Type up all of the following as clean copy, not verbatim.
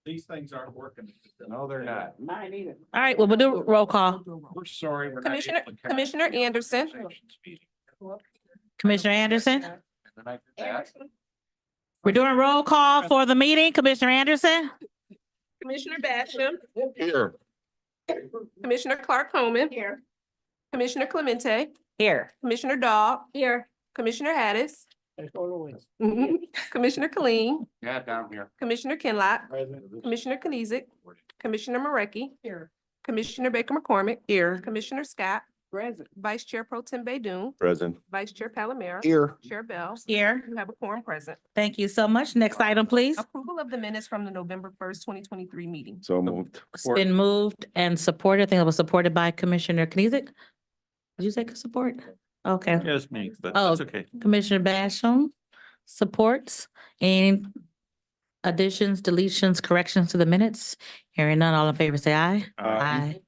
These things aren't working. No, they're not. Mine either. All right, well, we'll do roll call. We're sorry. we're not Commissioner- able to carry Commissioner the Anderson. organization's meeting. Commissioner Anderson, And then I did that. we're doing roll call for the meeting. Commissioner Anderson, Commissioner Basham, Here. Commissioner Clark Homan. Here. Commissioner Clemente, here. Commissioner Dog. Here. Commissioner Hattis. Commissioner Colleen, Yeah, down here. Commissioner Kinlock, Commissioner Kenizick, Commissioner Marecki. Here. Commissioner Baker McCormick. Here. Commissioner Scott, Present. Vice Chair Pro Tem Badun, Present. Vice Chair Palomero. Here. Chair Bell. Here. You have a quorum present. Thank you so much. Next item, please. Approval of the minutes from the November 1st, 2023 meeting. So moved. It's been moved and supported. I think it was supported by Commissioner Kenizick. Did you say support? Okay. Yes, me, but Oh. that's okay. Commissioner Basham supports. Any additions, deletions, corrections to the minutes? Hearing none, all in favor, say aye. Aye.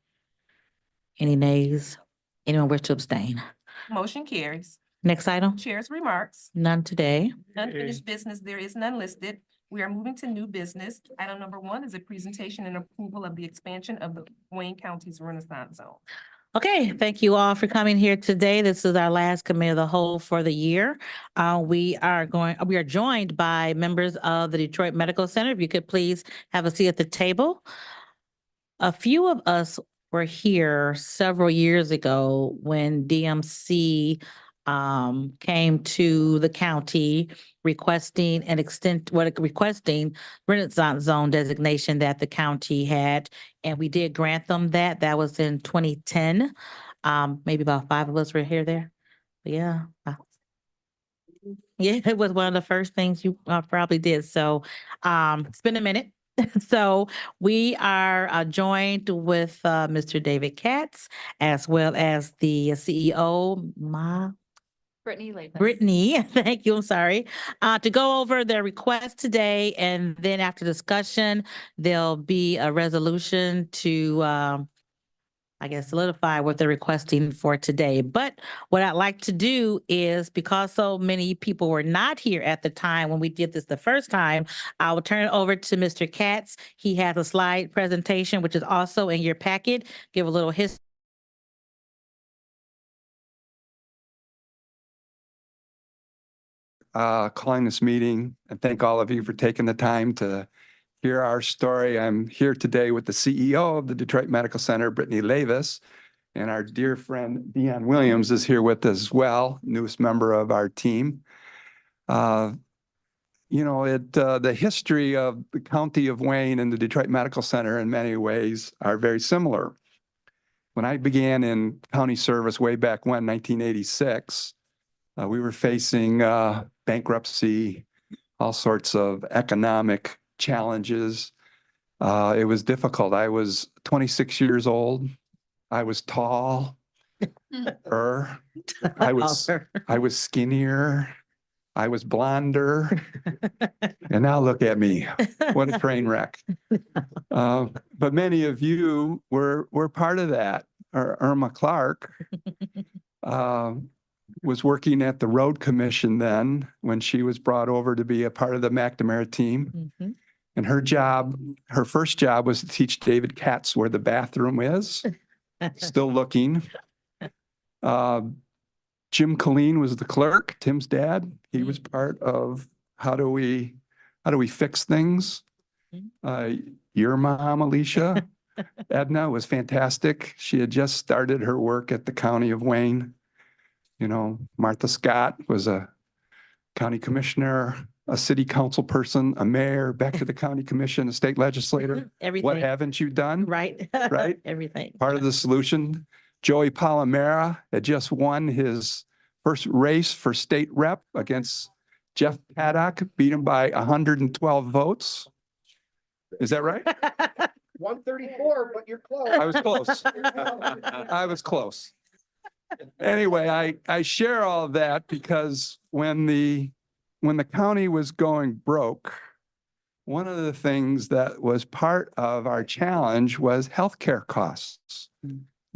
Any nays? Anyone wish to abstain? Motion carries. Next item? Chair's remarks. None today. Unfinished business, there is none listed. We are moving to new business. Item number 1 is a presentation and approval of the expansion of the Wayne County's Renaissance Zone. Okay, thank you all for coming here today. This is our last committee of the whole for the year. We are joined by members of the Detroit Medical Center. If you could please have a seat at the table. A few of us were here several years ago when DMC came to the county requesting requesting Renaissance Zone designation that the county had. And we did grant them that. That was in 2010. Maybe about 5 of us were here there. Yeah. Yeah, it was one of the first things you probably did. So it's been a minute. So we are joined with Mr. David Katz, as well as the CEO, Brittany, thank you, I'm sorry, to go over their request today. And then after discussion, there'll be a resolution to, solidify what they're requesting for today. But what I'd like to do is, because so many people were not here at the time when we did this the first time, I will turn it over to Mr. Katz. He has a slide presentation, which is also in your packet. Give a little history. Calling this meeting and thank all of you for taking the time to hear our story. I'm here today with the CEO of the Detroit Medical Center, Brittany Levis, and our dear friend Deanne Williams is here with us as well, newest member of our team. The history of the County of Wayne and the Detroit Medical Center in many ways are very similar. When I began in county service way back when, 1986, we were facing bankruptcy, all sorts of economic challenges. It was difficult. I was 26 years old. I was tall. I was skinnier. I was blonder. And now look at me. What a train wreck. But many of you were part of that. Irma Clark was working at the Road Commission then when she was brought over to be a part of the McNamara team. Mhm. And her first job was to teach David Katz where the bathroom is. Still looking. Jim Colleen was the clerk, Tim's dad. He was part of how do we fix things? Your mom, Alicia, Edna, was fantastic. She had just started her work at the County of Wayne. Martha Scott was a county commissioner, a city council person, a mayor, back to the county commission, a state legislator. Everything. What haven't you done? Right. Right? Everything. Part of the solution. Joey Palomera had just won his first race for state rep against Jeff Paddock, beat him by 112 votes. Is that right? 134, but you're close. I was close. I was close. Anyway, I share all of that because when the county was going broke, one of the things that was part of our challenge was healthcare costs.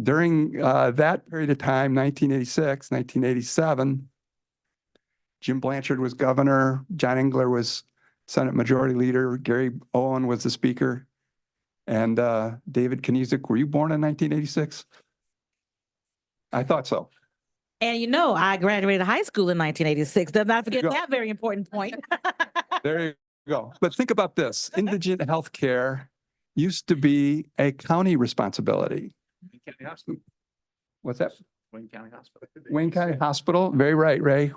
During that period of time, 1986, 1987, Jim Blanchard was governor. John Engler was Senate Majority Leader Gary Owen was the speaker. And David Kniezek, were you born in 1986? I thought so. And you know, I graduated high school in 1986. Does not forget There you go. that very important point. There you go. But think about this. Indigent healthcare used to be a county responsibility. Wayne County Hospital. What's that? Wayne County Hospital. Wayne County Hospital, very right, Ray.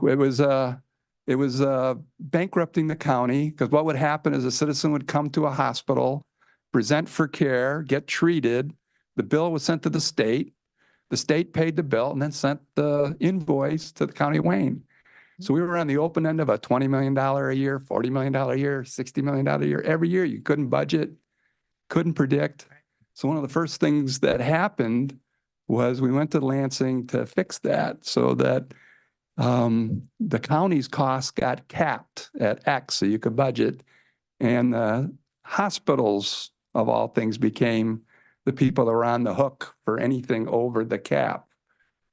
It was bankrupting the county because what would happen is a citizen would come to a hospital, present for care, get treated. The bill was sent to the state. The state paid the bill and then sent the invoice to the county of Wayne. So we were on the open end of a $20 million a year, $40 million a year, $60 million a year. Every year you couldn't budget, couldn't predict. So one of the first things that happened was we went to Lansing to fix that so that the county's costs got capped at X so you could budget. And hospitals, of all things, became the people that were on the hook for anything over the cap.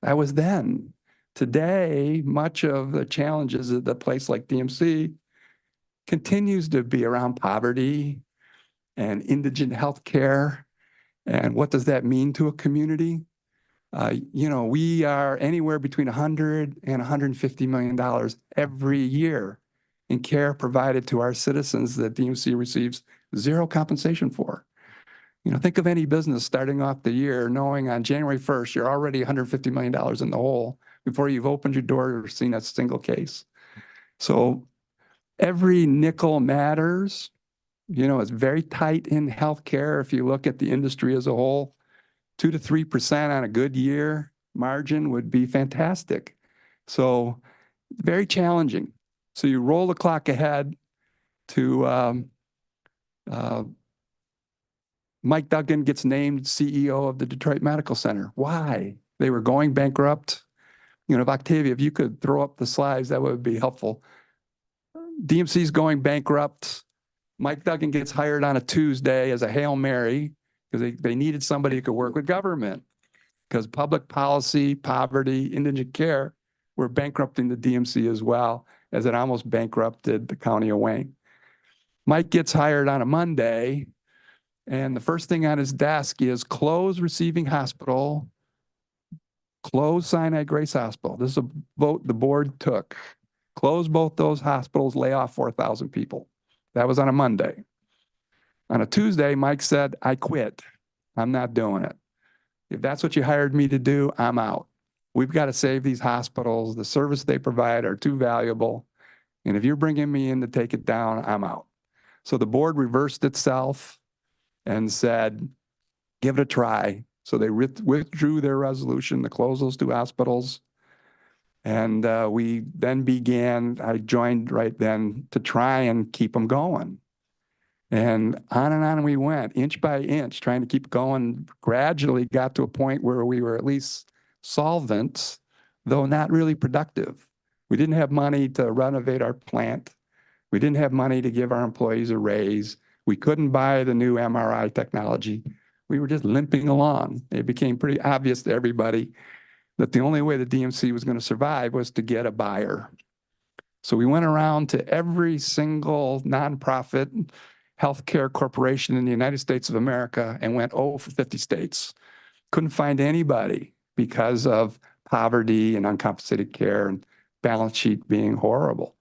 That was then. Today, much of the challenges at the place like DMC continues to be around poverty and indigent healthcare. And what does that mean to a community? We are anywhere between $100 and $150 million every year in care provided to our citizens that DMC receives zero compensation for. Think of any business starting off the year knowing on January 1st, you're already $150 million in the hole before you've opened your door or seen a single case. So every nickel matters. It's very tight in healthcare. If you look at the industry as a whole, 2 to 3% on a good year margin would be fantastic. So very challenging. So you roll the clock ahead to Mike Duggan gets named CEO of the Detroit Medical Center. Why? They were going bankrupt. If Octavia, if you could throw up the slides, that would be helpful. DMC's going bankrupt. Mike Duggan gets hired on a Tuesday as a Hail Mary because they needed somebody who could work with government because public policy, poverty, indigent care were bankrupting the DMC as well as it almost bankrupted the county of Wayne. Mike gets hired on a Monday, and the first thing on his desk is close receiving hospital, close Sinai Grace Hospital. This is a vote the board took. Close both those hospitals, lay off 4,000 people. That was on a Monday. On a Tuesday, Mike said, I quit. I'm not doing it. If that's what you hired me to do, I'm out. We've got to save these hospitals. The service they provide are too valuable. And if you're bringing me in to take it down, I'm out. So the board reversed itself and said, give it a try. So they withdrew their resolution to close those two hospitals. And we then I joined right then to try and keep them going. And on we went, inch by inch, trying to keep going. Gradually got to a point where we were at least solvent, though not really productive. We didn't have money to renovate our plant. We didn't have money to give our employees a raise. We couldn't buy the new MRI technology. We were just limping along. It became pretty obvious to everybody that the only way the DMC was going to survive was to get a buyer. So we went around to every single nonprofit healthcare corporation in the United States of America and went, for 50 states. Couldn't find anybody because of poverty and uncompensated care and balance sheet being horrible.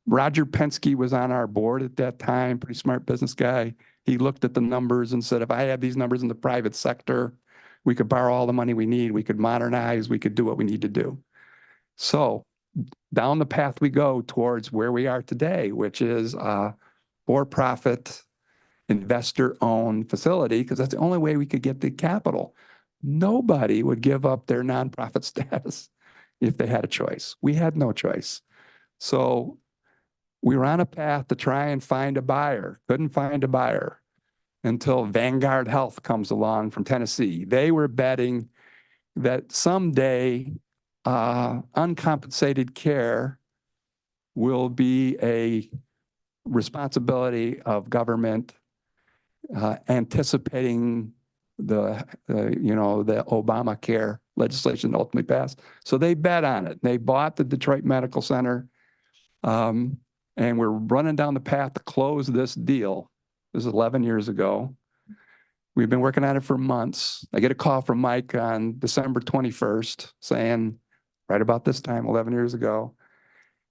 Roger Penske was on our board at that time, pretty smart business guy. He looked at the numbers and said, if I had these numbers in the private sector, we could borrow all the money we need. We could modernize. We could do what we need to do. So down the path we go towards where we are today, which is a for-profit, investor-owned facility, because that's the only way we could get the capital. Nobody would give up their nonprofit status if they had a choice. We had no choice. So we were on a path to try and find a buyer. Couldn't find a buyer until Vanguard Health comes along from Tennessee. They were betting that someday uncompensated care will be a responsibility of government, anticipating the Obamacare legislation that ultimately passed. So they bet on it. They bought the Detroit Medical Center. And we're running down the path to close this deal. This is 11 years ago. We've been working on it for months. I get a call from Mike on December 21st saying, right about this time, 11 years ago,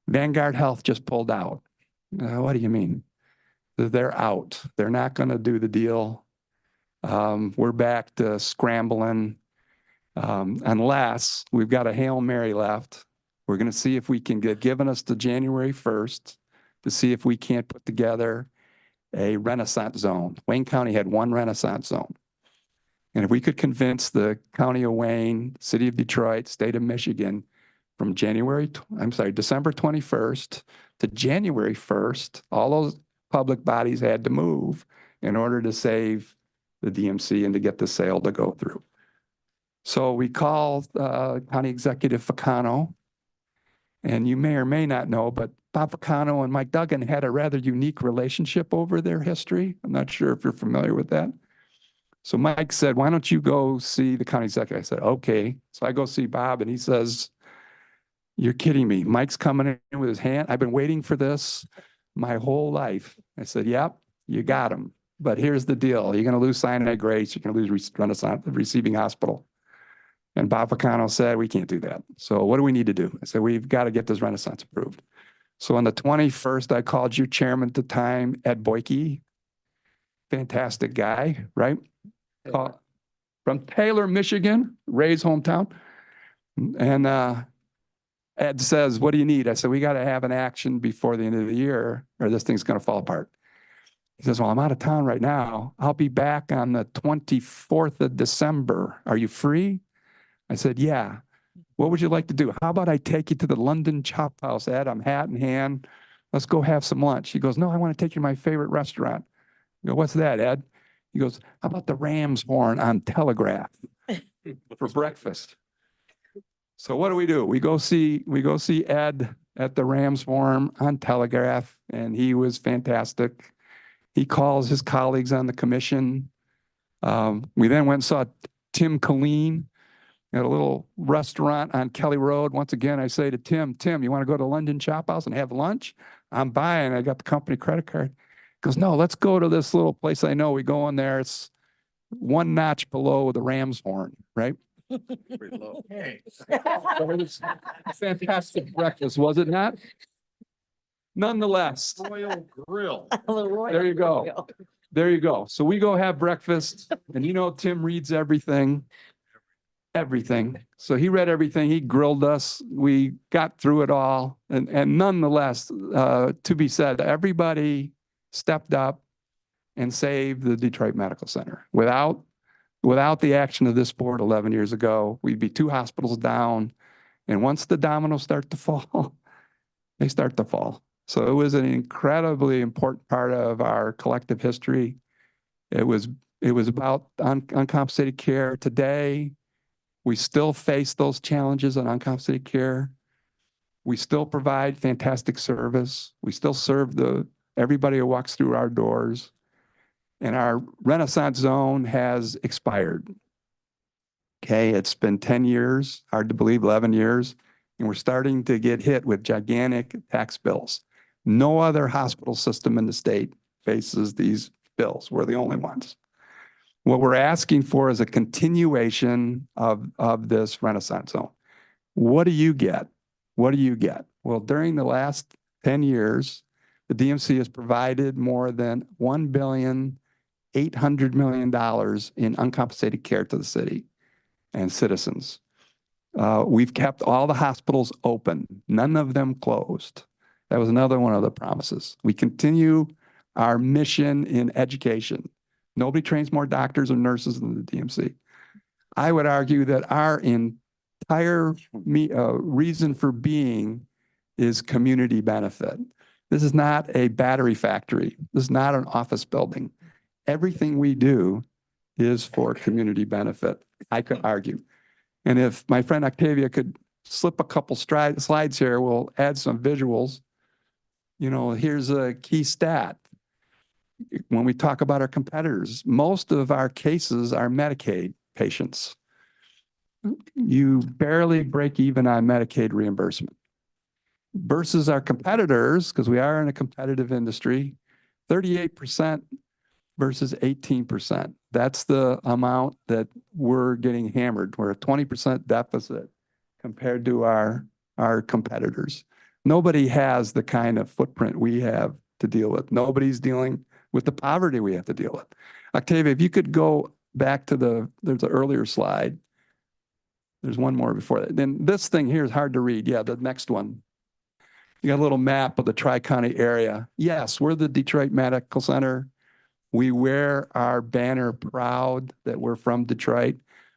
Vanguard Health just pulled out. What do you mean? They're out. They're not going to do the deal. We're back to scrambling. Unless we've got a Hail Mary left. We're going to see if we can get given us to January 1st to see if we can't put together a Renaissance zone. Wayne County had one Renaissance zone. And if we could convince the County of Wayne, City of Detroit, State of Michigan from December 21st to January 1st, all those public bodies had to move in order to save the DMC and to get the sale to go through. So we called County Executive Ficano, and you may or may not know, but Bob Ficano and Mike Duggan had a rather unique relationship over their history. I'm not sure if you're familiar with that. So Mike said, why don't you go see the county executive? I said, okay. So I go see Bob and he says, you're kidding me. Mike's coming in with his hand. I've been waiting for this my whole life. I said, yep, you got him. But here's the deal. You're going to lose Sinai Grace. You're going to lose Renaissance, the receiving hospital. And Bob Ficano said, we can't do that. So what do we need to do? I said, we've got to get this Renaissance approved. So on the 21st, I called your chairman at the time, Ed Boyke. Fantastic guy, right? From Taylor, Michigan, Ray's hometown. And Ed says, what do you need? I said, we got to have an action before the end of the year or this thing's going to fall apart. He says, well, I'm out of town right now. I'll be back on the 24th of December. Are you free? I said, yeah. What would you like to do? How about I take you to the London Chop House, Ed? I'm hat in hand. Let's go have some lunch. He goes, no, I want to take you to my favorite restaurant. I go, what's that, Ed? He goes, how about the Ram's Horn on Telegraph for breakfast? So what do? We go see Ed at the Ram's Horn on Telegraph, and he was fantastic. He calls his colleagues on the commission. We then went and saw Tim Colleen at a little restaurant on Kelly Road. Once again, I say to Tim, you want to go to London Chop House and have lunch? I'm buying. I got the company credit card. He goes, no, let's go to this little place I know. We go in there. It's one notch below the Ram's Horn, right? Pretty low. Hey. So it was a fantastic breakfast, was it not? Nonetheless, Royal Grill. there you go. There you go. So we go have breakfast, and you know Tim reads everything. So he read everything. He grilled us. We got through it all. And nonetheless, to be said, everybody stepped up and saved the Detroit Medical Center. Without the action of this board 11 years ago, we'd be 2 hospitals down. And once the dominoes start to fall, they start to fall. So it was an incredibly important part of our collective history. It was about uncompensated care. Today, we still face those challenges on uncompensated care. We still provide fantastic service. We still serve everybody who walks through our doors. And our Renaissance zone has expired. Okay, it's been 10 years, hard to believe, 11 years, and we're starting to get hit with gigantic tax bills. No other hospital system in the state faces these bills. We're the only ones. What we're asking for is a continuation of this Renaissance zone. What do you get? What do you get? Well, during the last 10 years, the DMC has provided more than $1.8 billion in uncompensated care to the city and citizens. We've kept all the hospitals open, none of them closed. That was another one of the promises. We continue our mission in education. Nobody trains more doctors or nurses than the DMC. I would argue that our entire reason for being is community benefit. This is not a battery factory. This is not an office building. Everything we do is for community benefit, I could argue. And if my friend Octavia could slip a couple slides here, we'll add some visuals. You know, here's a key stat. When we talk about our competitors, most of our cases are Medicaid patients. You barely break even on Medicaid reimbursement. versus our competitors, because we are in a competitive industry, 38% versus 18%. That's the amount that we're getting hammered. We're a 20% deficit compared to our competitors. Nobody has the kind of footprint we have to deal with. Nobody's dealing with the poverty we have to deal with. Octavia, if you could go back to there's an earlier slide. There's one more before that. Then this thing here is hard to read. Yeah, the next one. You got a little map of the Tri-County area. Yes, we're the Detroit Medical Center. We wear our banner proud that we're from Detroit.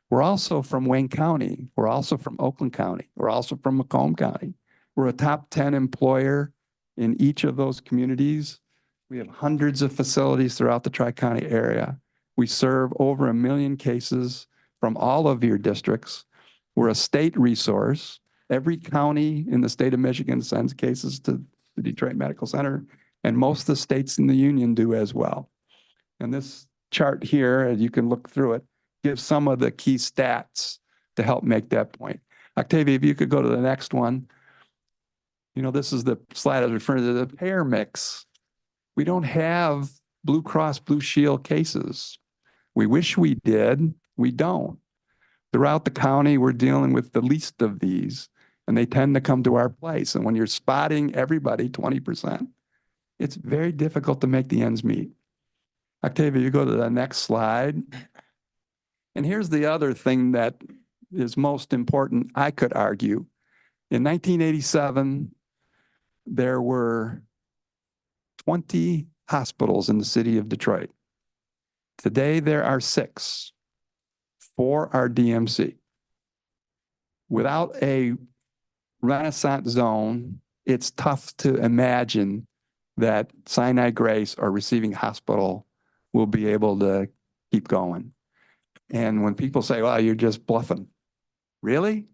We're also from Wayne County. We're also from Oakland County. We're also from Macomb County. We're a top 10 employer in each of those communities. We have hundreds of facilities throughout the Tri-County area. We serve over 1 million cases from all of your districts. We're a state resource. Every county in the state of Michigan sends cases to the Detroit Medical Center, and most of the states in the union do as well. And this chart here, as you can look through it, gives some of the key stats to help make that point. Octavia, if you could go to the next one. You know, this is the slide I was referring to, the payer mix. We don't have Blue Cross Blue Shield cases. We wish we did. We don't. Throughout the county, we're dealing with the least of these, and they tend to come to our place. And when you're spotting everybody 20%, it's very difficult to make the ends meet. Octavia, you go to the next slide. And here's the other thing that is most important, I could argue. In 1987, there were 20 hospitals in the city of Detroit. Today, there are 6 for our DMC. Without a Renaissance zone, it's tough to imagine that Sinai Grace or Receiving Hospital will be able to keep going. And when people say, well, you're just bluffing. Really?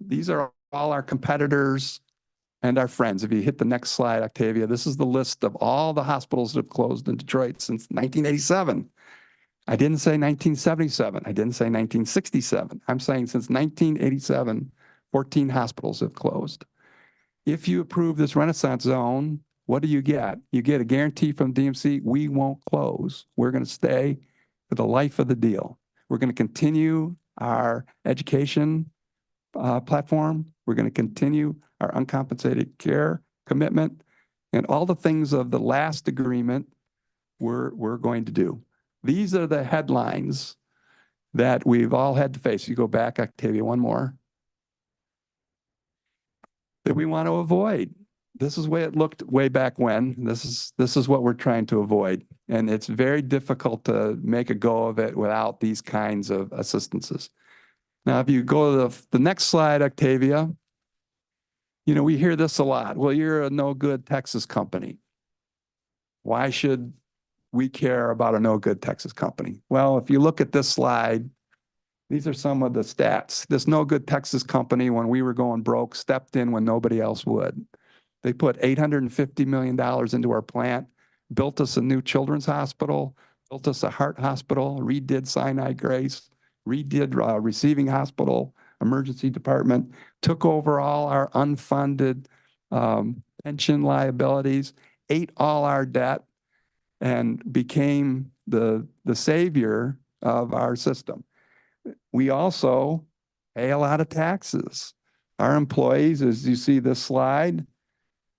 These are all our competitors and our friends. If you hit the next slide, Octavia, this is the list of all the hospitals that have closed in Detroit since 1987. I didn't say 1977. I didn't say 1967. I'm saying since 1987, 14 hospitals have closed. If you approve this Renaissance zone, what do you get? You get a guarantee from DMC, we won't close. We're going to stay for the life of the deal. We're going to continue our education platform. We're going to continue our uncompensated care commitment, and all the things of the last agreement we're going to do. These are the headlines that we've all had to face. You go back, Octavia, one more. That we want to avoid. This is the way it looked way back when. This is what we're trying to avoid. And it's very difficult to make a go of it without these kinds of assistances. Now, if you go to the next slide, Octavia, you know, we hear this a lot. Well, you're a no good Texas company. Why should we care about a no good Texas company? Well, if you look at this slide, these are some of the stats. This no good Texas company, when we were going broke, stepped in when nobody else would. They put $850 million into our plant, built us a new children's hospital, built us a heart hospital, redid Sinai Grace, redid Receiving Hospital, emergency department, took over all our unfunded pension liabilities, ate all our debt, and became the savior of our system. We also pay a lot of taxes. Our employees, as you see this slide,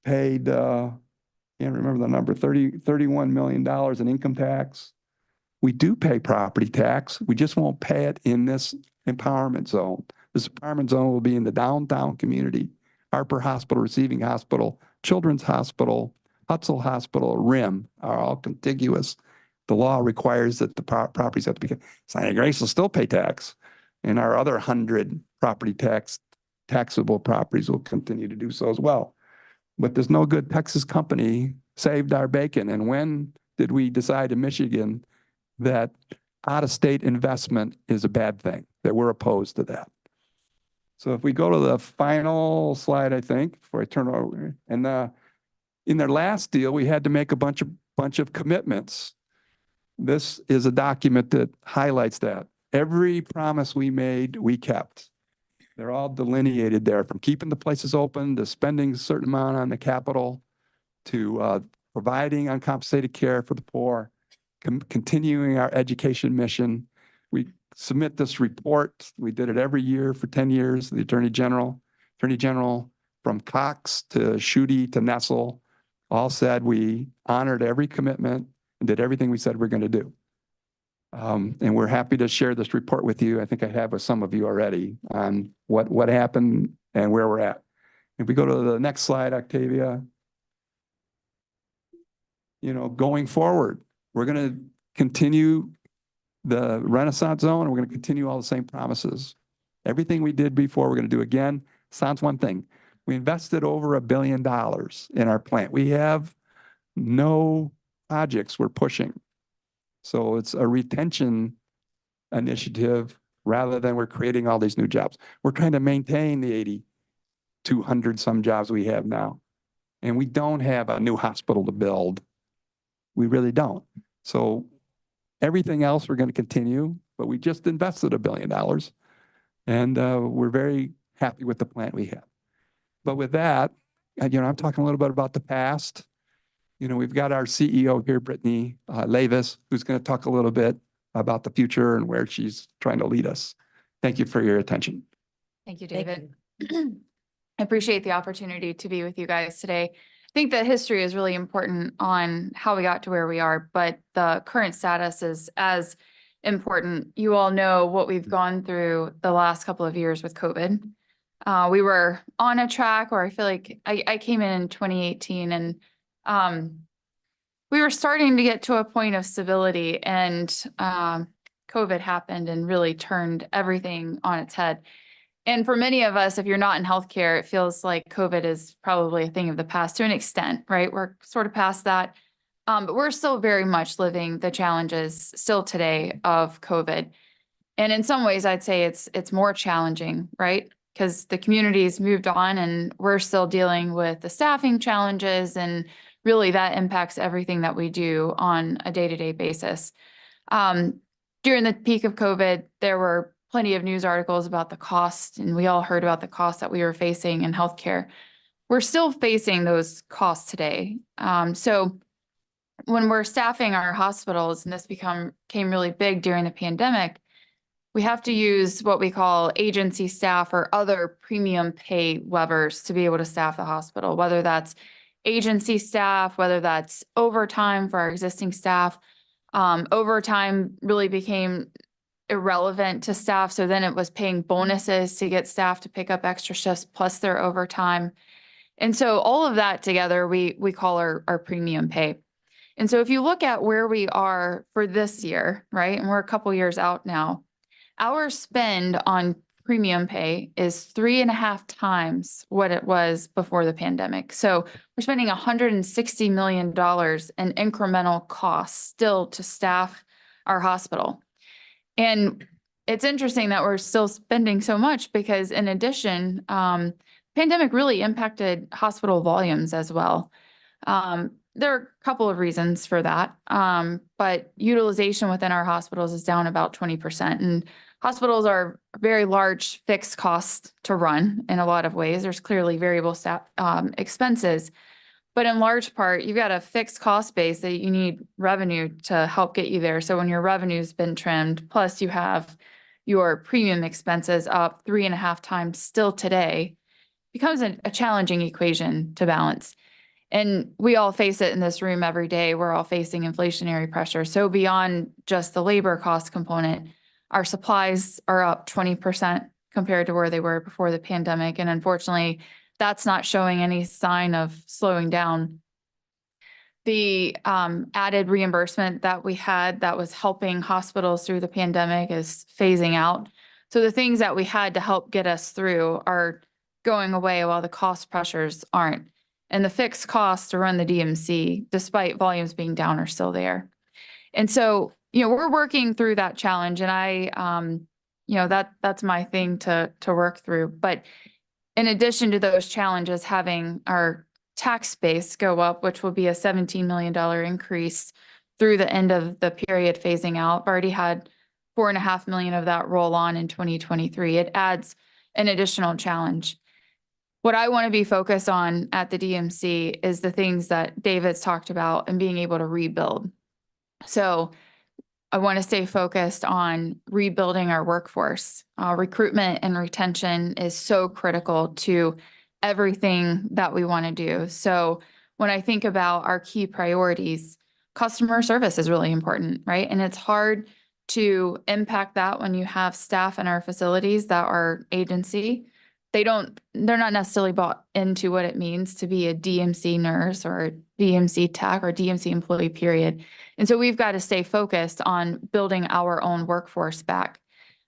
paid, can't remember the number, $31 million in income tax. We do pay property tax. We just won't pay it in this empowerment zone. This empowerment zone will be in the downtown community. Harper Hospital, Receiving Hospital, Children's Hospital, Hutzel Hospital, RIM are all contiguous. The law requires that the properties have to be, Sinai Grace will still pay tax. And our other 100 property taxable properties will continue to do so as well. But there's no good Texas company saved our bacon. And when did we decide in Michigan that out-of-state investment is a bad thing, that we're opposed to that? So if we go to the final slide, I think, before I turn it over, and in their last deal, we had to make a bunch of commitments. This is a document that highlights that. Every promise we made, we kept. They're all delineated there, from keeping the places open to spending a certain amount on the capital to providing uncompensated care for the poor, continuing our education mission. We submit this report. We did it every year for 10 years. The Attorney General from Cox to Schuette to Nessel all said we honored every commitment and did everything we said we're going to do. And we're happy to share this report with you. I think I have with some of you already on what happened and where we're at. If we go to the next slide, Octavia. You know, going forward, we're going to continue the Renaissance Zone, and we're going to continue all the same promises. Everything we did before, we're going to do again. Sounds one thing. We invested over $1 billion in our plant. We have no projects we're pushing. So it's a retention initiative rather than we're creating all these new jobs. We're trying to maintain the 8,200 some jobs we have now. And we don't have a new hospital to build. We really don't. So everything else we're going to continue, but we just invested $1 billion. And we're very happy with the plant we have. But with that, I'm talking a little bit about the past. We've got our CEO here, Brittany Levis, who's going to talk a little bit about the future and where she's trying to lead us. Thank you for your attention. Thank you, Thank David. I appreciate the opportunity to be with you guys today. I think that history is really important on how we got to where we are, but the current status is as important. You all know what we've gone through the last couple of years with COVID. We were on a track where I feel like I came in 2018 and we were starting to get to a point of stability, and COVID happened and really turned everything on its head. And for many of us, if you're not in healthcare, it feels like COVID is probably a thing of the past to an extent, right? We're sort of past that. But we're still very much living the challenges still today of COVID. And in some ways, I'd say it's more challenging, right? Because the community's moved on and we're still dealing with the staffing challenges, and really that impacts everything that we do on a day-to-day basis. During the peak of COVID, there were plenty of news articles about the cost, and we all heard about the costs that we were facing in healthcare. We're still facing those costs today. So when we're staffing our hospitals, and this became really big during the pandemic, we have to use what we call agency staff or other premium pay levers to be able to staff the hospital, whether that's agency staff, whether that's overtime for our existing staff. Overtime really became irrelevant to staff. So then it was paying bonuses to get staff to pick up extra shifts plus their overtime. And so all of that together, we call our premium pay. And so if you look at where we are for this year, right, and we're a couple years out now, our spend on premium pay is 3.5 times what it was before the pandemic. So we're spending $160 million in incremental costs still to staff our hospital. And it's interesting that we're still spending so much because in addition, pandemic really impacted hospital volumes as well. There are a couple of reasons for that, but utilization within our hospitals is down about 20%. And hospitals are very large fixed costs to run in a lot of ways. There's clearly variable staff expenses, but in large part, you've got a fixed cost base that you need revenue to help get you there. So when your revenue's been trimmed, plus you have your premium expenses up 3.5 times still today, becomes a challenging equation to balance. And we all face it in this room every day. We're all facing inflationary pressure. So beyond just the labor cost component, our supplies are up 20% compared to where they were before the pandemic. And unfortunately, that's not showing any sign of slowing down. The added reimbursement that we had that was helping hospitals through the pandemic is phasing out. So the things that we had to help get us through are going away while the cost pressures aren't. And the fixed costs to run the DMC, despite volumes being down, are still there. And so, we're working through that challenge, and that's my thing to work through. But in addition to those challenges, having our tax base go up, which will be a $17 million increase through the end of the period phasing out. I've already had $4.5 million of that roll on in 2023. It adds an additional challenge. What I want to be focused on at the DMC is the things that David's talked about and being able to rebuild. So I want to stay focused on rebuilding our workforce. Recruitment and retention is so critical to everything that we want to do. So when I think about our key priorities, customer service is really important, right? And it's hard to impact that when you have staff in our facilities that are agency. They're not necessarily bought into what it means to be a DMC nurse or a DMC tech or DMC employee, period. And so we've got to stay focused on building our own workforce back.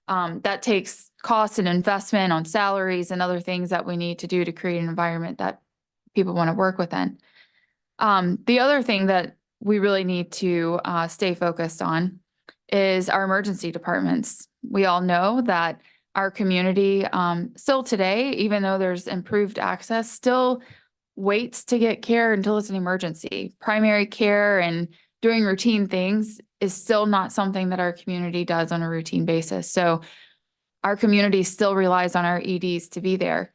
That takes cost and investment on salaries and other things that we need to do to create an environment that people want to work within. The other thing that we really need to stay focused on is our emergency departments. We all know that our community still today, even though there's improved access, still waits to get care until it's an emergency. Primary care and doing routine things is still not something that our community does on a routine basis. So our community still relies on our EDs to be there.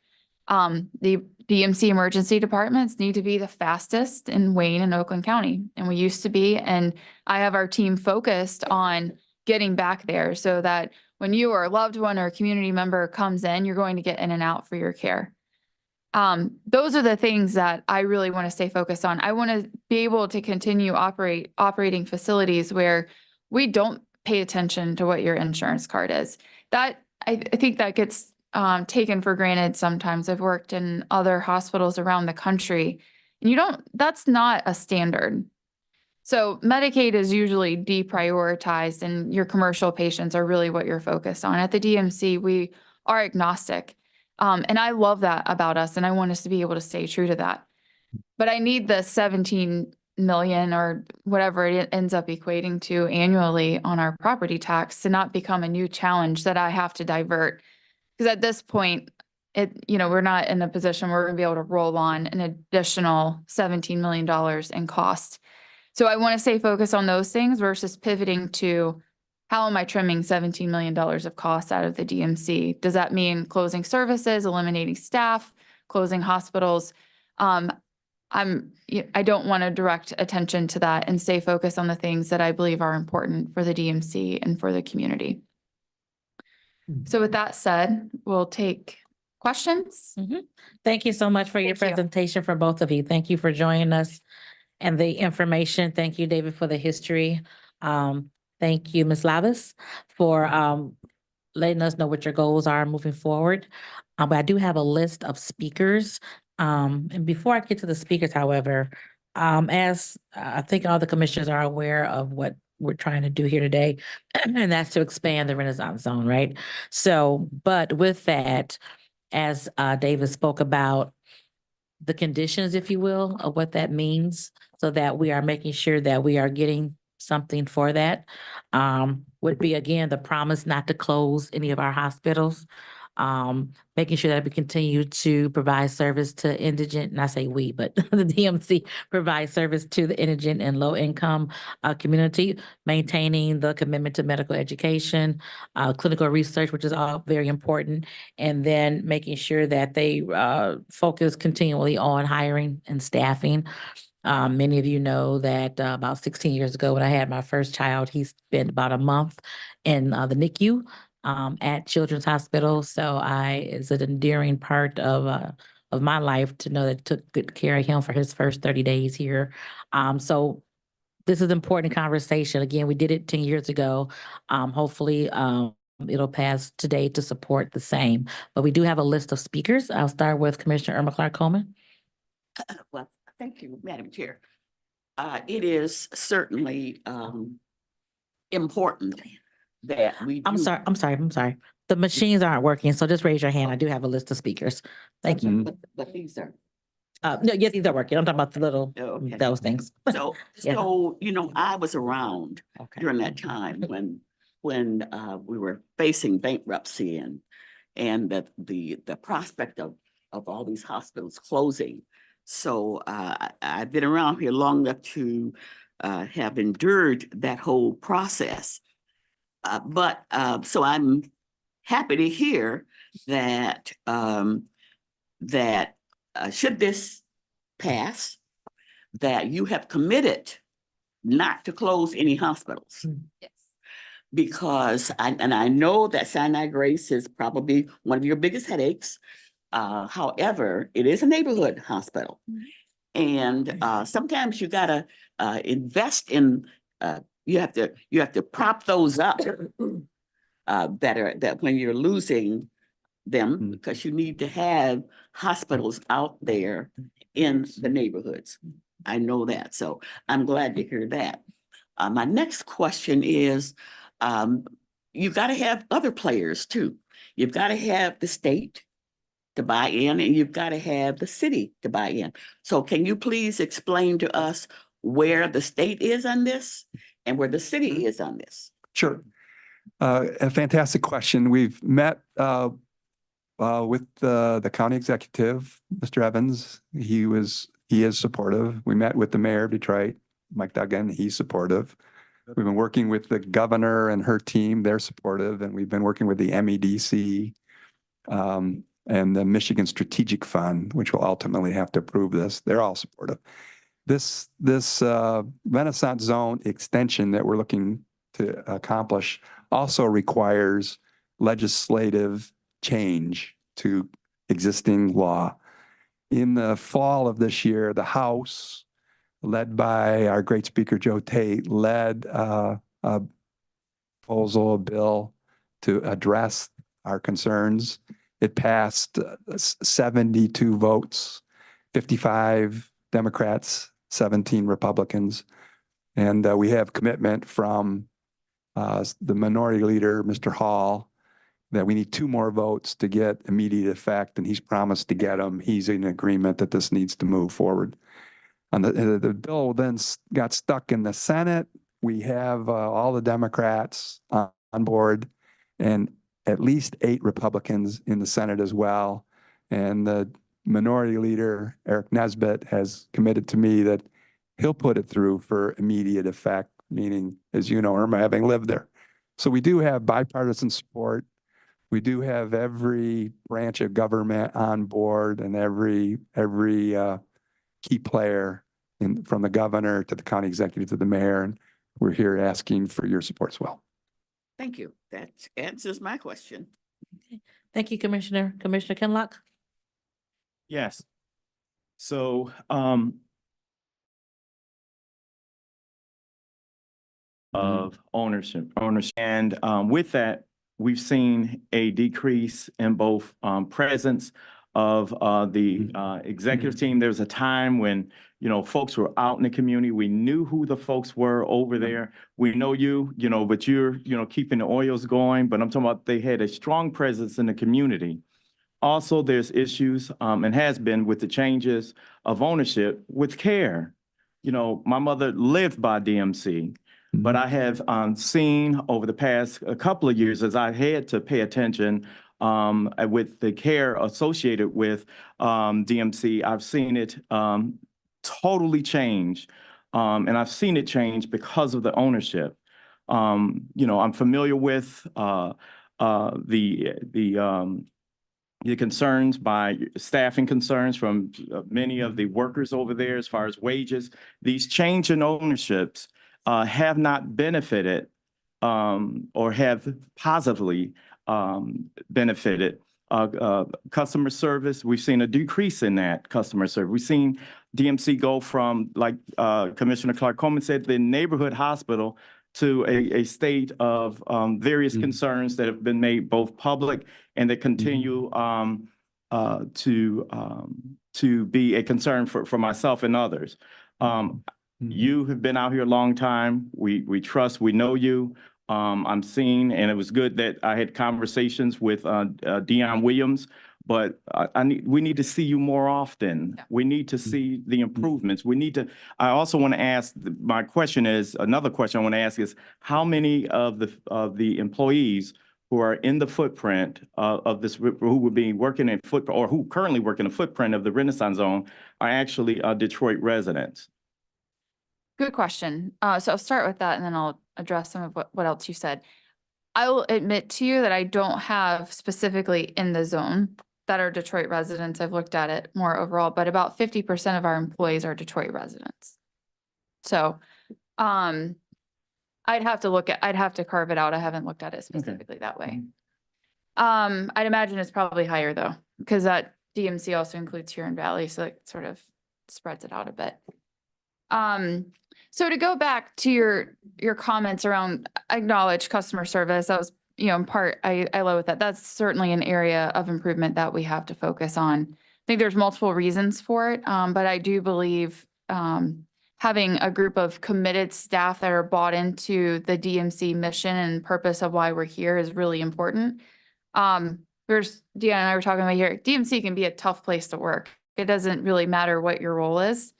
The DMC emergency departments need to be the fastest in Wayne and Oakland County, and we used to be. And I have our team focused on getting back there so that when you or a loved one or a community member comes in, you're going to get in and out for your care. Those are the things that I really want to stay focused on. I want to be able to continue operating facilities where we don't pay attention to what your insurance card is. That I think that gets taken for granted sometimes. I've worked in other hospitals around the country, and that's not a standard. So Medicaid is usually deprioritized, and your commercial patients are really what you're focused on. At the DMC, we are agnostic. And I love that about us, and I want us to be able to stay true to that. But I need the 17 million or whatever it ends up equating to annually on our property tax to not become a new challenge that I have to divert. Because at this point, we're not in a position where we're gonna be able to roll on an additional $17 million in cost. So I want to stay focused on those things versus pivoting to how am I trimming $17 million of costs out of the DMC? Does that mean closing services, eliminating staff, closing hospitals? I don't want to direct attention to that and stay focused on the things that I believe are important for the DMC and for the community. So with that said, we'll take questions. Thank you so much for your Thank you. presentation for both of you. Thank you for joining us and the information. Thank you, David, for the history. Thank you, Ms. Lavis, for letting us know what your goals are moving forward. But I do have a list of speakers. And before I get to the speakers, however, as I think all the commissioners are aware of what we're trying to do here today, and that's to expand the Renaissance Zone, right? So, but with that, as David spoke about the conditions, if you will, of what that means, so that we are making sure that we are getting something for that, would be, again, the promise not to close any of our hospitals, making sure that we continue to provide service to indigent, and I say we, but the DMC provides service to the indigent and low-income community, maintaining the commitment to medical education, clinical research, which is all very important, and then making sure that they focus continually on hiring and staffing. Many of you know that about 16 years ago, when I had my first child, he spent about a month in the NICU at Children's Hospital. So it's an endearing part of my life to know that I took good care of him for his first 30 days here. So this is an important conversation. Again, we did it 10 years ago. Hopefully, it'll pass today to support the same. But we do have a list of speakers. I'll start with Commissioner Irma Clark Coleman. Well, thank you, Madam Chair. It is certainly important that we I'm do- sorry. The machines aren't working, so just raise your hand. I do have a list of speakers. Thank you. But these are, No, yes, these are working. I'm talking about the little, oh, okay. those things. So, Yeah. I was around Okay. during that time when we were facing bankruptcy and that the prospect of all these hospitals closing. So I've been around here long enough to have endured that whole process. So I'm happy to hear that, should this pass, that you have committed not to close any hospitals. Yes. Because I know that Sinai Grace is probably one of your biggest headaches. However, it is a neighborhood hospital. And sometimes you gotta invest in, you have to prop those up better, that when you're losing them, because you need to have hospitals out there in the neighborhoods. I know that, so I'm glad to hear that. My next question is, you've got to have other players too. You've got to have the state to buy in, and you've got to have the city to buy in. So can you please explain to us where the state is on this and where the city is on this? Sure. A fantastic question. We've met with the county executive, Mr. Evans. He is supportive. We met with the mayor of Detroit, Mike Duggan. He's supportive. We've been working with the governor and her team. They're supportive. And we've been working with the MEDC and the Michigan Strategic Fund, which will ultimately have to approve this. They're all supportive. This Renaissance Zone extension that we're looking to accomplish also requires legislative change to existing law. In the fall of this year, the House, led by our great speaker, Joe Tate, led a proposal, a bill to address our concerns. It passed 72 votes, 55 Democrats, 17 Republicans. And we have commitment from the minority leader, Mr. Hall, that we need 2 more votes to get immediate effect, and he's promised to get them. He's in agreement that this needs to move forward. And the bill then got stuck in the Senate. We have all the Democrats on board and at least 8 Republicans in the Senate as well. And the minority leader, Eric Nesbitt, has committed to me that he'll put it through for immediate effect, meaning, as you know, Irma, having lived there. So we do have bipartisan support. We do have every branch of government on board and every key player from the governor to the county executive to the mayor. And we're here asking for your support as well. Thank you. That answers my question. Thank you, Commissioner. Commissioner Kinlock? Yes. So, of ownership. And with that, we've seen a decrease in both presence of the executive team. There was a time when, you know, folks were out in the community. We knew who the folks were over there. We know you, you know, but you're, you know, keeping the oils going. But I'm talking about they had a strong presence in the community. Also, there's issues and has been with the changes of ownership with care. You know, my mother lived by DMC. But I have seen over the past couple of years, as I had to pay attention with the care associated with DMC, I've seen it totally change. And I've seen it change because of the ownership. You know, I'm familiar with the concerns by staffing concerns from many of the workers over there as far as wages. These change in ownerships have not benefited or have positively benefited customer service. We've seen a decrease in that customer service. We've seen DMC go from, like Commissioner Clark Coleman said, the neighborhood hospital to a state of various concerns that have been made both public and that continue to be a concern for myself and others. You have been out here a long time. We trust, we know you. I'm seeing, and it was good that I had conversations with Dion Williams, but we need to see you more often. Yeah. We need to see the improvements. We need to, I also want to ask, my question is, another question I want to ask is, how many of the employees who are in the footprint of this, who would be working in footprint, or who currently work in the footprint of the Renaissance Zone, are actually Detroit residents? Good question. So I'll start with that and then I'll address some of what else you said. I will admit to you that I don't have specifically in the zone that are Detroit residents. I've looked at it more overall, but about 50% of our employees are Detroit residents. So, I'd have to carve it out. I haven't looked at it specifically that way. I'd imagine it's probably higher though, because that DMC also includes Huron Valley, so it sort of spreads it out a bit. So to go back to your comments around acknowledge customer service, that was, in part, I love with that. That's certainly an area of improvement that we have to focus on. I think there's multiple reasons for it, but I do believe, having a group of committed staff that are bought into the DMC mission and purpose of why we're here is really important. Deanna and I were talking about here, DMC can be a tough place to work. It doesn't really matter what your role is.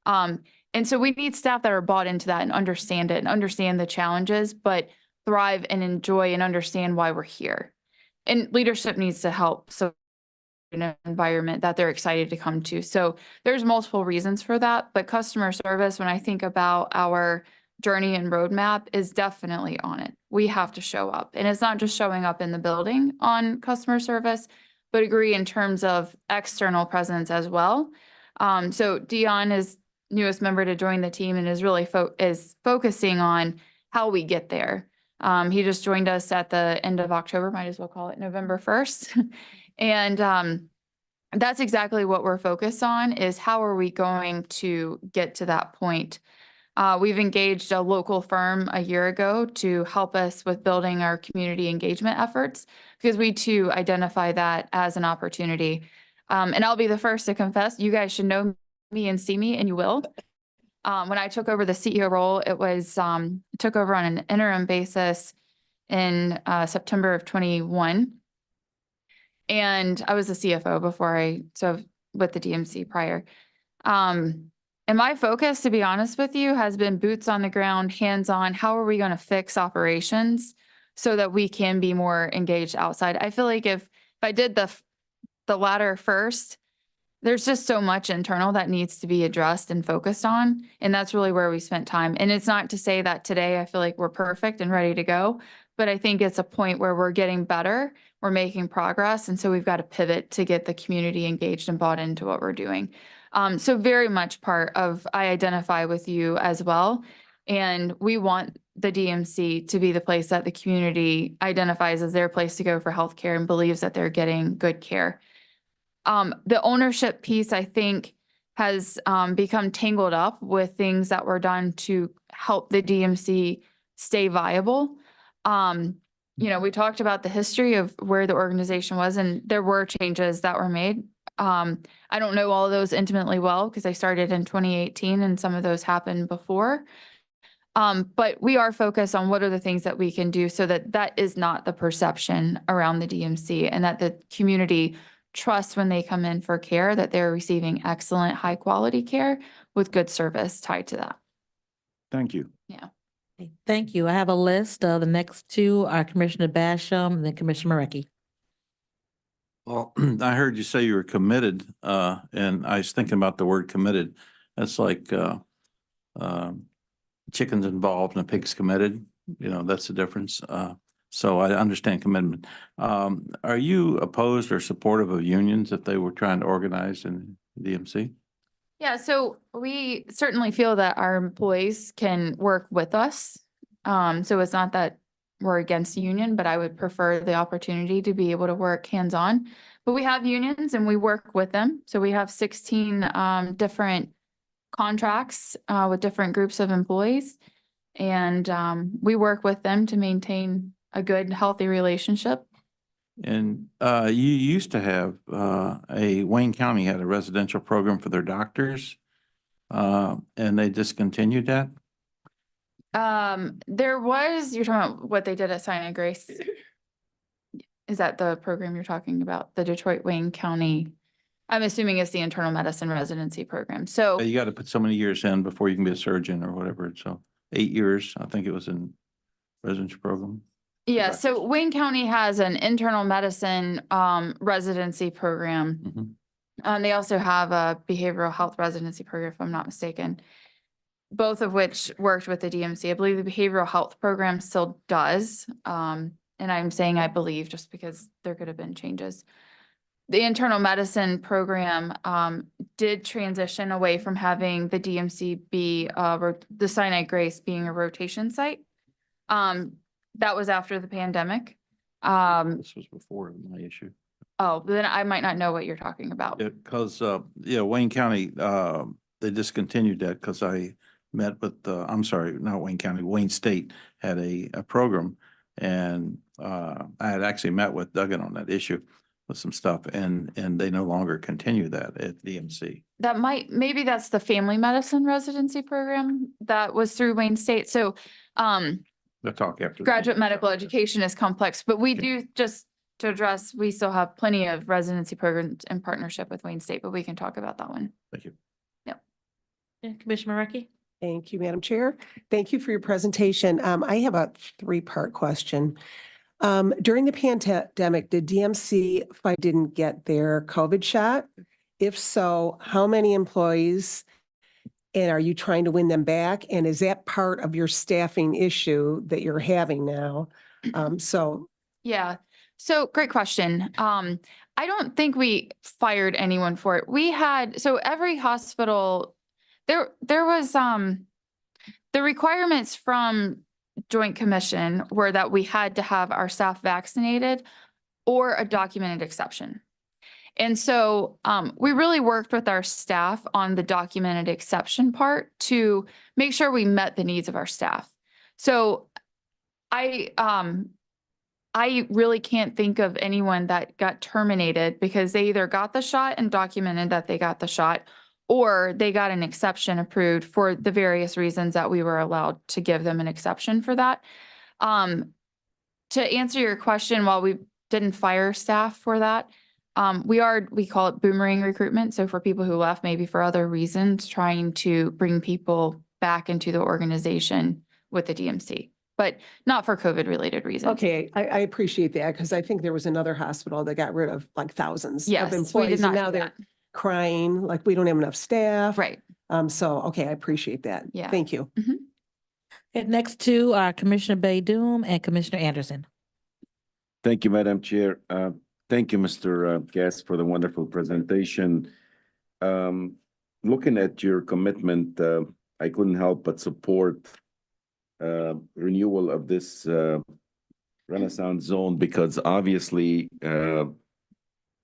And so we need staff that are bought into that and understand it and understand the challenges, but thrive and enjoy and understand why we're here. And leadership needs to help. So in an environment that they're excited to come to. So there's multiple reasons for that, but customer service, when I think about our journey and roadmap, is definitely on it. We have to show up, and it's not just showing up in the building on customer service, but agree in terms of external presence as well. So Dion is newest member to join the team and is really focusing on how we get there. He just joined us at the end of October, might as well call it November 1st. And that's exactly what we're focused on, is how are we going to get to that point? We've engaged a local firm a year ago to help us with building our community engagement efforts, because we too identify that as an opportunity. And I'll be the first to confess, you guys should know me and see me, and you will. When I took over the CEO role, it was took over on an interim basis in September of 21. And I was the CFO before with the DMC prior. And my focus, to be honest with you, has been boots on the ground, hands-on. How are we going to fix operations so that we can be more engaged outside? I feel like if I did the latter first, there's just so much internal that needs to be addressed and focused on. And that's really where we spent time. And it's not to say that today I feel like we're perfect and ready to go, but I think it's a point where we're getting better, we're making progress. And so we've got to pivot to get the community engaged and bought into what we're doing. So very much part of, I identify with you as well. And we want the DMC to be the place that the community identifies as their place to go for healthcare and believes that they're getting good care. The ownership piece, I think, has become tangled up with things that were done to help the DMC stay viable. We talked about the history of where the organization was, and there were changes that were made. I don't know all of those intimately well because I started in 2018 and some of those happened before. But we are focused on what are the things that we can do so that that is not the perception around the DMC, and that the community trusts when they come in for care that they're receiving excellent, high quality care with good service tied to that. Thank you. Thank you. I have a list. The next two are Commissioner Basham and then Commissioner Marecki. Well, I heard you say you were committed, and I was thinking about the word committed. That's like chickens involved and a pig's committed. That's the difference. So I understand commitment. Are you opposed or supportive of unions if they were trying to organize in DMC? Yeah, so we certainly feel that our employees can work with us. So it's not that we're against the union, but I would prefer the opportunity to be able to work hands-on. But we have unions and we work with them. So we have 16 different contracts with different groups of employees. And we work with them to maintain a good, healthy relationship. And you used to have Wayne County had a residential program for their doctors, and they discontinued that? You're talking about what they did at Sinai Grace? Is that the program you're talking about? The Detroit Wayne County, I'm assuming it's the internal medicine residency program. So You got to put so many years in before you can be a surgeon or whatever. So 8 years, I think it was in residential program. yeah, so Wayne County has an internal medicine residency program. They also have a behavioral health residency program, if I'm not mistaken, both of which worked with the DMC. I believe the behavioral health program still does. and I'm saying I believe just because there could have been changes. The internal medicine program did transition away from having the DMC be the Sinai Grace being a rotation site. That was after the pandemic. This was before my issue. Oh, then I might not know what you're talking about. Because, Wayne County, they discontinued that because I met with, I'm sorry, not Wayne County, Wayne State had a program. And I had actually met with Duggan on that issue with some stuff, and they no longer continue that at DMC. Maybe that's the family medicine residency program that was through Wayne State. So We'll talk after. graduate medical education is complex, but we do, just to address, we still have plenty of residency programs in partnership with Wayne State, but we can talk about that one. Thank you. Yeah, Commissioner Markey? Thank you, Madam Chair. Thank you for your presentation. I have a three-part question. During the pandemic, did DMC, if I didn't get their COVID shot? If so, how many employees? And are you trying to win them back? And is that part of your staffing issue that you're having now? Yeah. So great question. I don't think we fired anyone for it. We had, so every hospital, there was, the requirements from Joint Commission were that we had to have our staff vaccinated or a documented exception. And so we really worked with our staff on the documented exception part to make sure we met the needs of our staff. So I really can't think of anyone that got terminated because they either got the shot and documented that they got the shot, or they got an exception approved for the various reasons that we were allowed to give them an exception for that. To answer your question, while we didn't fire staff for that, we call it boomerang recruitment. So for people who left, maybe for other reasons, trying to bring people back into the organization with the DMC, but not for COVID related reasons. Okay, I appreciate that because I think there was another hospital that got rid of like thousands Yes, of we did employees. not And now do they're that. crying, like we don't have enough staff. Right. Okay, I appreciate that. Yeah. Thank you. And next two are Commissioner Baydoun and Commissioner Anderson. Thank you, Madam Chair. Thank you, Mr. Guest, for the wonderful presentation. Looking at your commitment, I couldn't help but support renewal of this Renaissance Zone because obviously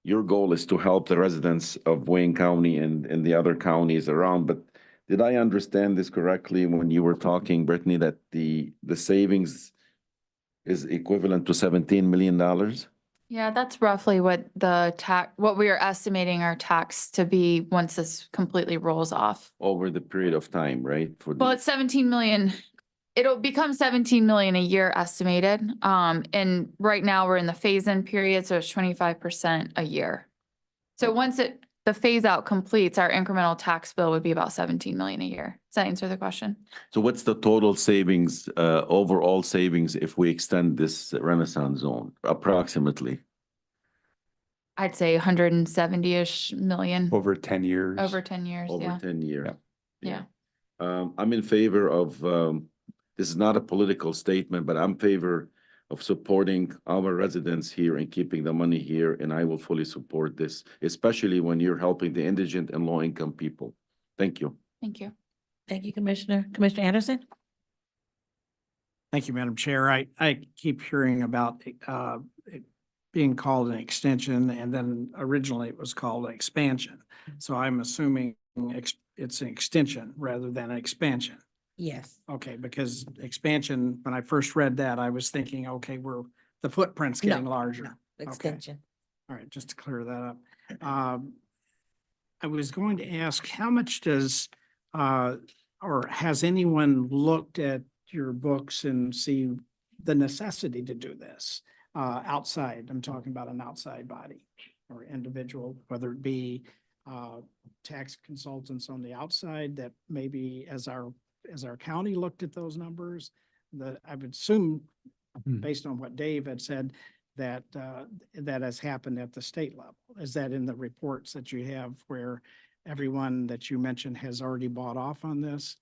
your goal is to help the residents of Wayne County and the other counties around. But did I understand this correctly when you were talking, Brittany, that the savings is equivalent to $17 million? Yeah, that's roughly what what we are estimating our tax to be once this completely rolls off. Over the period of time, right? Well, it's 17 million. It'll become 17 million a year estimated. And right now we're in the phase-in period, so it's 25% a year. So once the phase out completes, our incremental tax bill would be about 17 million a year. Does that answer the question? So what's the total savings, overall savings if we extend this Renaissance Zone approximately? I'd say 170-ish million Over 10 years. over 10 years. Over Yeah. 10 years. Yeah. I'm in favor of, this is not a political statement, but I'm in favor of supporting our residents here and keeping the money here. And I will fully support this, especially when you're helping the indigent and low-income people. Thank you. Thank you. Thank you, Commissioner. Commissioner Anderson? Thank you, Madam Chair. I keep hearing about it being called an extension, and then originally it was called an expansion. So I'm assuming it's an extension rather than an expansion. Yes. Okay, because expansion, when I first read that, I was thinking, okay, the footprint's getting larger. Extension. All right, just to clear that up. I was going to ask, how much does, or has anyone looked at your books and see the necessity to do this outside? I'm talking about an outside body or individual, whether it be tax consultants on the outside that maybe as our county looked at those numbers, that I would assume, based on what Dave had said, that that has happened at the state level. Is that in the reports that you have where everyone that you mentioned has already bought off on this?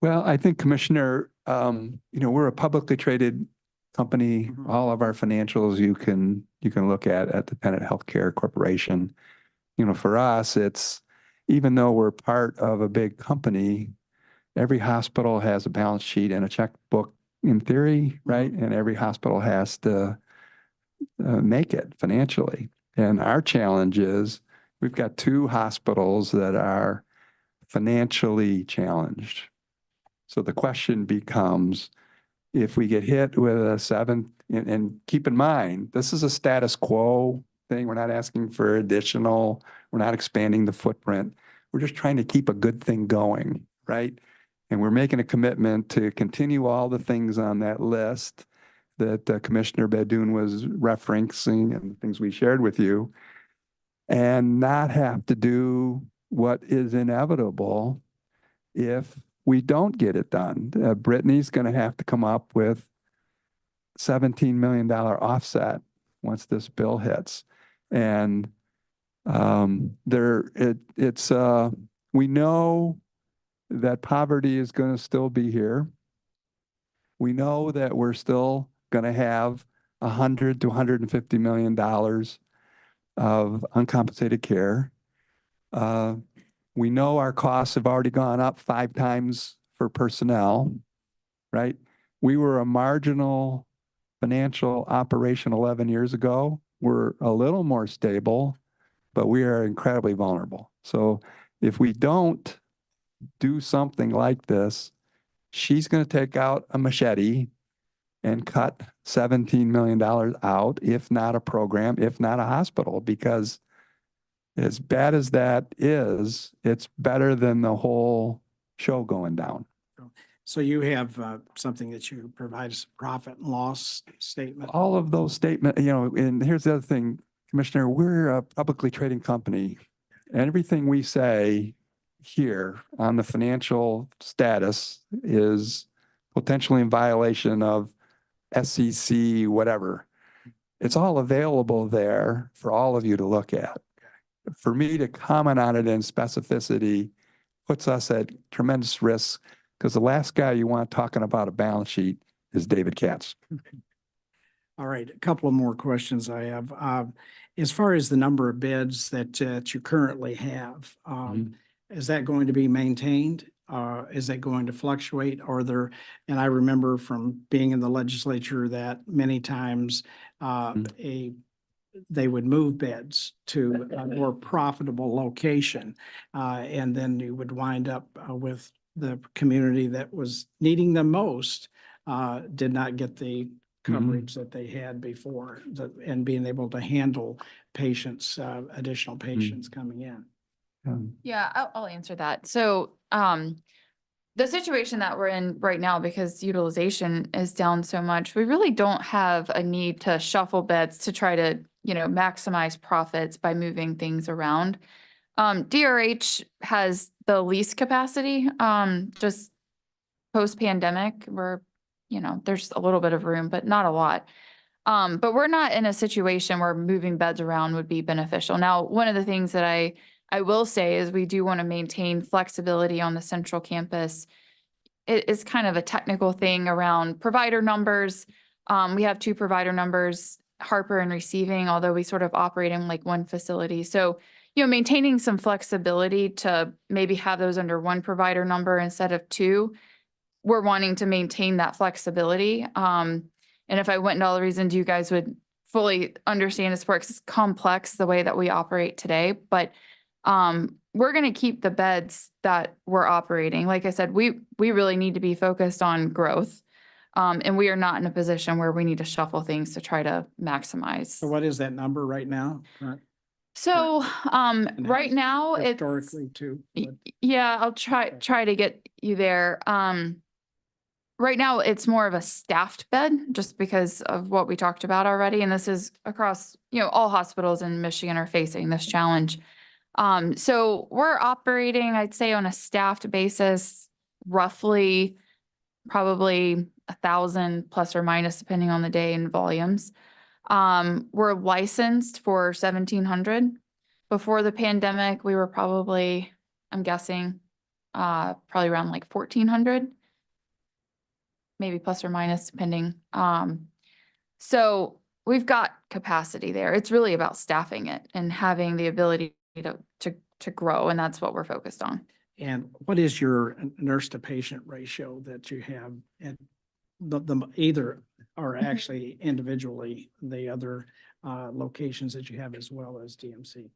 Well, I think, Commissioner, we're a publicly traded company, Mhm. all of our financials you can look at the Tenet Healthcare Corporation. You know, for us, it's, even though we're part of a big company, every hospital has a balance sheet and a checkbook in theory, right? And every hospital has to make it financially. And our challenge is we've got 2 hospitals that are financially challenged. So the question becomes, if we get hit with a 7th, and keep in mind, this is a status quo thing. We're not asking for additional, we're not expanding the footprint. We're just trying to keep a good thing going, right? And we're making a commitment to continue all the things on that list that Commissioner Badoun was referencing and things we shared with you, and not have to do what is inevitable if we don't get it done. Brittany's going to have to come up with $17 million offset once this bill hits. And we know that poverty is going to still be here. We know that we're still going to have $100 to $150 million of uncompensated care. We know our costs have already gone up 5 times for personnel, right? We were a marginal financial operation 11 years ago. We're a little more stable, but we are incredibly vulnerable. So if we don't do something like this, she's going to take out a machete and cut $17 million out, if not a program, if not a hospital, because as bad as that is, it's better than the whole show going down. So you have something that you provide as a profit and loss statement? All of those statements, you know, and here's the other thing, Commissioner, we're a publicly trading company. And everything we say here on the financial status is potentially in violation of SEC, whatever. It's all available there for all of you to look at. For me to comment on it in specificity puts us at tremendous risk, because the last guy you want talking about a balance sheet is David Katz. All right, a couple of more questions I have. As far as the number of beds that you currently have, is that going to be maintained? Is that going to fluctuate? And I remember from being in the legislature that many times they would move beds to a more profitable location. And then you would wind up with the community that was needing them most, did not get the coverage that they had before, and being able to handle patients, additional patients coming in. Yeah, I'll answer that. So, the situation that we're in right now, because utilization is down so much, we really don't have a need to shuffle beds to try to, maximize profits by moving things around. DRH has the least capacity, just post-pandemic, where, there's a little bit of room, but not a lot. But we're not in a situation where moving beds around would be beneficial. Now, one of the things that I will say is we do want to maintain flexibility on the central campus. It is kind of a technical thing around provider numbers. We have 2 provider numbers, Harper and receiving, although we sort of operate in like one facility. So, maintaining some flexibility to maybe have those under 1 provider number instead of 2. We're wanting to maintain that flexibility. And if I went into all the reasons, you guys would fully understand this works. It's complex the way that we operate today, but we're going to keep the beds that we're operating. Like I said, we really need to be focused on growth. And we are not in a position where we need to shuffle things to try to maximize. So what is that number right now? So, right now it's, Historically too. yeah, I'll try to get you there. Right now it's more of a staffed bed just because of what we talked about already. And this is across, all hospitals in Michigan are facing this challenge. So we're operating, I'd say, on a staffed basis, roughly probably 1,000 plus or minus, depending on the day and volumes. We're licensed for 1,700. Before the pandemic, we were probably, I'm guessing, probably around like 1,400, maybe plus or minus, depending. So we've got capacity there. It's really about staffing it and having the ability to grow, and that's what we're focused on. And what is your nurse to patient ratio that you have at the either or actually individually the other locations that you have as well as DMC?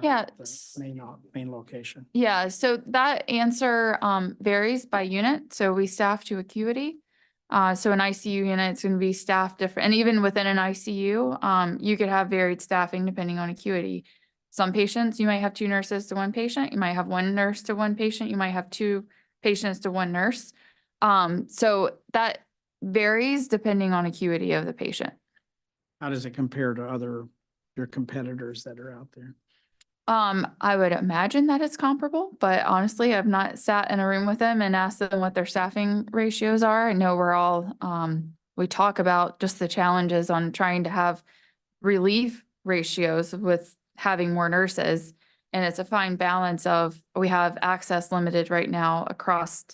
Yeah, The main location. Yeah, so that answer varies by unit. So we staff to acuity. So an ICU unit is going to be staffed different. And even within an ICU, you could have varied staffing depending on acuity. Some patients, you might have 2 nurses to 1 patient. You might have 1 nurse to 1 patient. You might have 2 patients to 1 nurse. So that varies depending on acuity of the patient. How does it compare to your competitors that are out there? I would imagine that it's comparable, but honestly, I've not sat in a room with them and asked them what their staffing ratios are. I know we're all, we talk about just the challenges on trying to have relief ratios with having more nurses. And it's a fine balance of, we have access limited right now across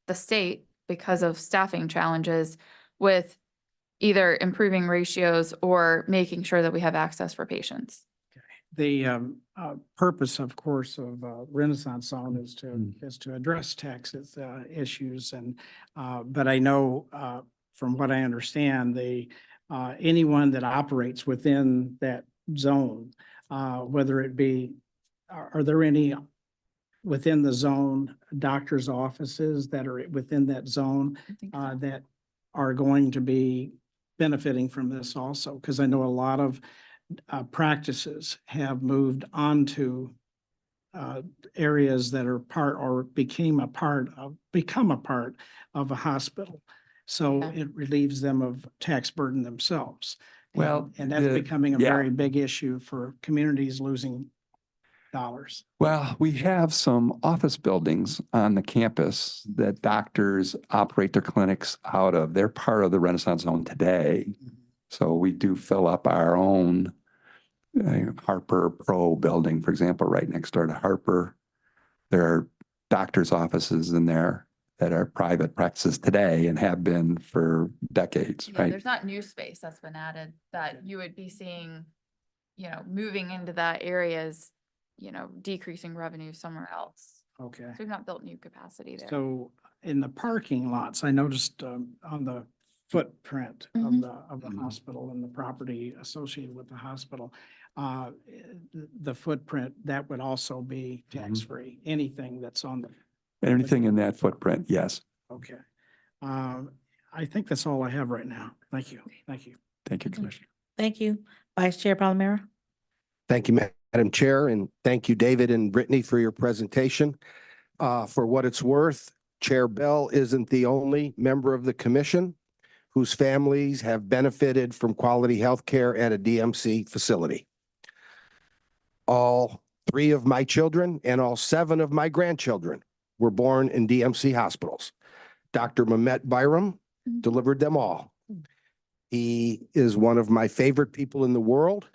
the state because of staffing challenges with either improving ratios or making sure that we have access for patients. The purpose, of course, of Renaissance Zone is to address taxes issues, and but I know from what I understand, anyone that operates within that zone, whether it be, are there any within the zone doctors' offices that are within that zone that are going to be benefiting from this also? Because I know a lot of practices have moved onto areas that are part or become a part of a hospital. So Yeah. it relieves them of tax burden themselves. Well, And that's becoming a yeah. very big issue for communities losing dollars. Well, we have some office buildings on the campus that doctors operate their clinics out of. They're part of the Renaissance Zone today. So we do fill up our own Harper Pro building, for example, right next door to Harper. There are doctors' offices in there that are private practices today and have been for decades, Yeah, right? there's not new space that's been added that you would be seeing, moving into that areas, decreasing revenue somewhere else. Okay. So we've not built new capacity there. So in the parking lots, I noticed on the footprint of Mhm. the hospital and the property associated with the hospital, the footprint, that would also be tax-free, anything that's on the, Anything in that footprint, yes. okay. I think that's all I have right now. Thank you. Thank you. Thank you, Commissioner. Thank you. Vice Chair Palmera? Thank you, Madam Chair, and thank you, David and Brittany, for your presentation. For what it's worth, Chair Bell isn't the only member of the commission whose families have benefited from quality health care at a DMC facility. All 3 of my children and all 7 of my grandchildren were born in DMC hospitals. Dr. Mehmet Bayram delivered them all. He is one of my favorite people in the world.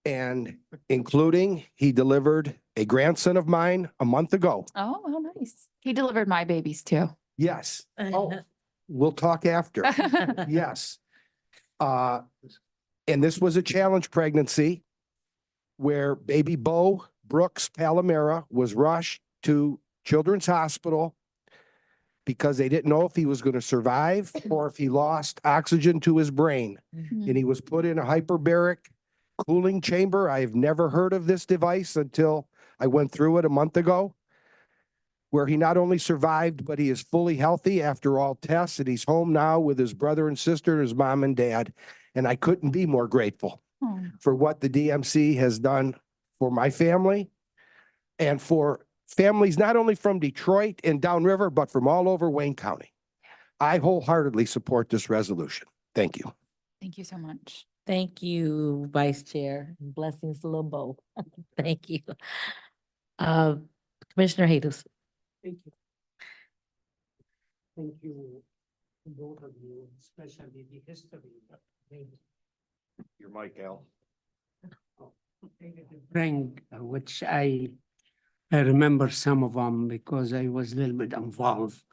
And including, he delivered a grandson of mine a month ago. Oh, how nice. He delivered my babies too. Yes. Oh, we'll talk after. Yes. And this was a challenge pregnancy where baby Bo Brooks Palomera was rushed to Children's Hospital because they didn't know if he was going to survive or if he lost oxygen to his brain. And he was put in a hyperbaric cooling chamber. I've never heard of this device until I went through it a month ago, where he not only survived, but he is fully healthy after all tests, and he's home now with his brother and sister and his mom and dad. And I couldn't be more grateful for what the DMC has done for my family and for families not only from Detroit and downriver, but from all over Wayne County. I wholeheartedly support this resolution. Thank you. Thank you so much. Thank you, Vice Chair. Blessings to Lil Bo. Thank you. Commissioner Hayes. Thank you. Thank you, both of you, especially the history. Your mic, Al. Bring, which I remember some of them because I was a little bit involved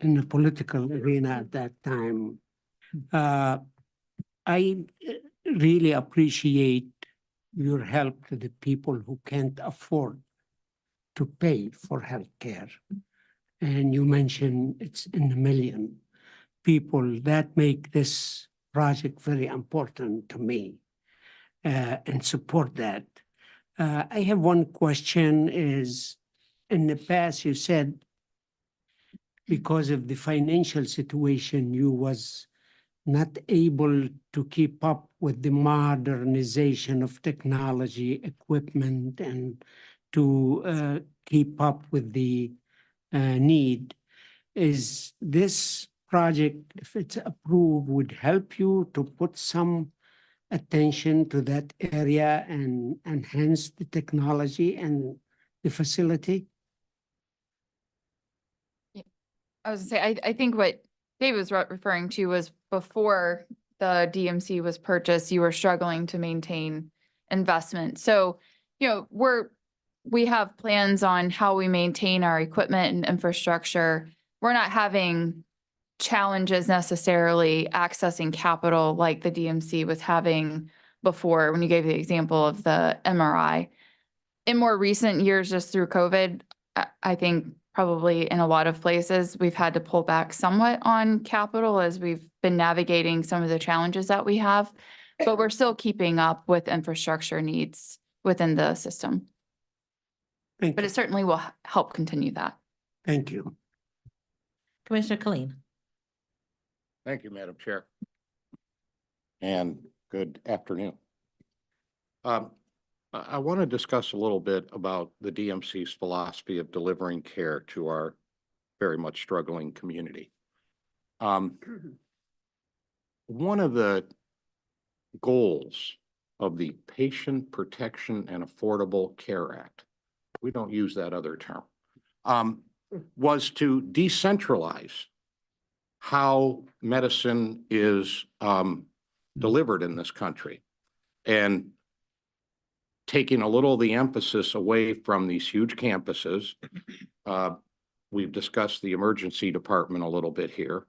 in the political arena at that time. I really appreciate your help to the people who can't afford to pay for healthcare. And you mentioned it's in the million people that make this project very important to me and support that. I have one question is, in the past you said because of the financial situation, you was not able to keep up with the modernization of technology, equipment, and to keep up with the need. Is this project, if it's approved, would help you to put some attention to that area and enhance the technology and the facility? I was gonna say, I think what Dave was referring to was before the DMC was purchased, you were struggling to maintain investment. So, you know, we have plans on how we maintain our equipment and infrastructure. We're not having challenges necessarily accessing capital like the DMC was having before when you gave the example of the MRI. In more recent years, just through COVID, I think probably in a lot of places, we've had to pull back somewhat on capital as we've been navigating some of the challenges that we have, but we're still keeping up with infrastructure needs within the system. Thank But you. it certainly will help continue that. Thank you. Commissioner Kleen. Thank you, Madam Chair. And good afternoon. I want to discuss a little bit about the DMC's philosophy of delivering care to our very much struggling community. One of the goals of the Patient Protection and Affordable Care Act, we don't use that other term, was to decentralize how medicine is delivered in this country, and taking a little of the emphasis away from these huge campuses. We've discussed the emergency department a little bit here,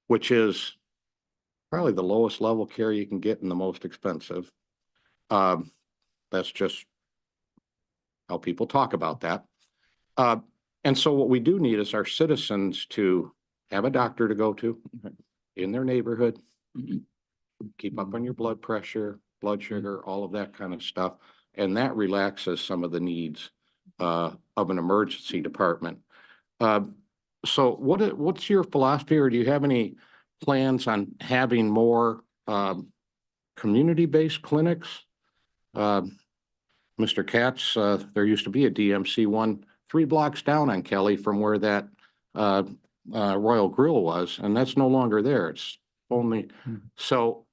which is probably the lowest level care you can get and the most expensive. That's just how people talk about that. And so what we do need is our citizens to have a doctor to go to in their neighborhood, keep up on your blood pressure, blood sugar, all of that kind of stuff. And that relaxes some of the needs of an emergency department. So what's your philosophy, or do you have any plans on having more community-based clinics? Mr. Katz, there used to be a DMC 3 blocks down on Kelly from where that Royal Grill was, and that's no longer there. It's only, so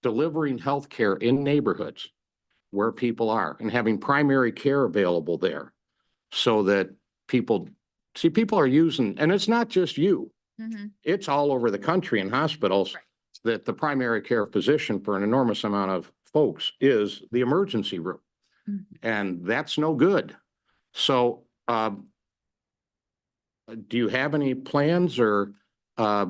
delivering healthcare in neighborhoods where people are and having primary care available there so that people are using, and it's not just you, it's all over the country in hospitals, that the primary care physician for an enormous amount of folks is the emergency room. And that's no good. So do you have any plans or a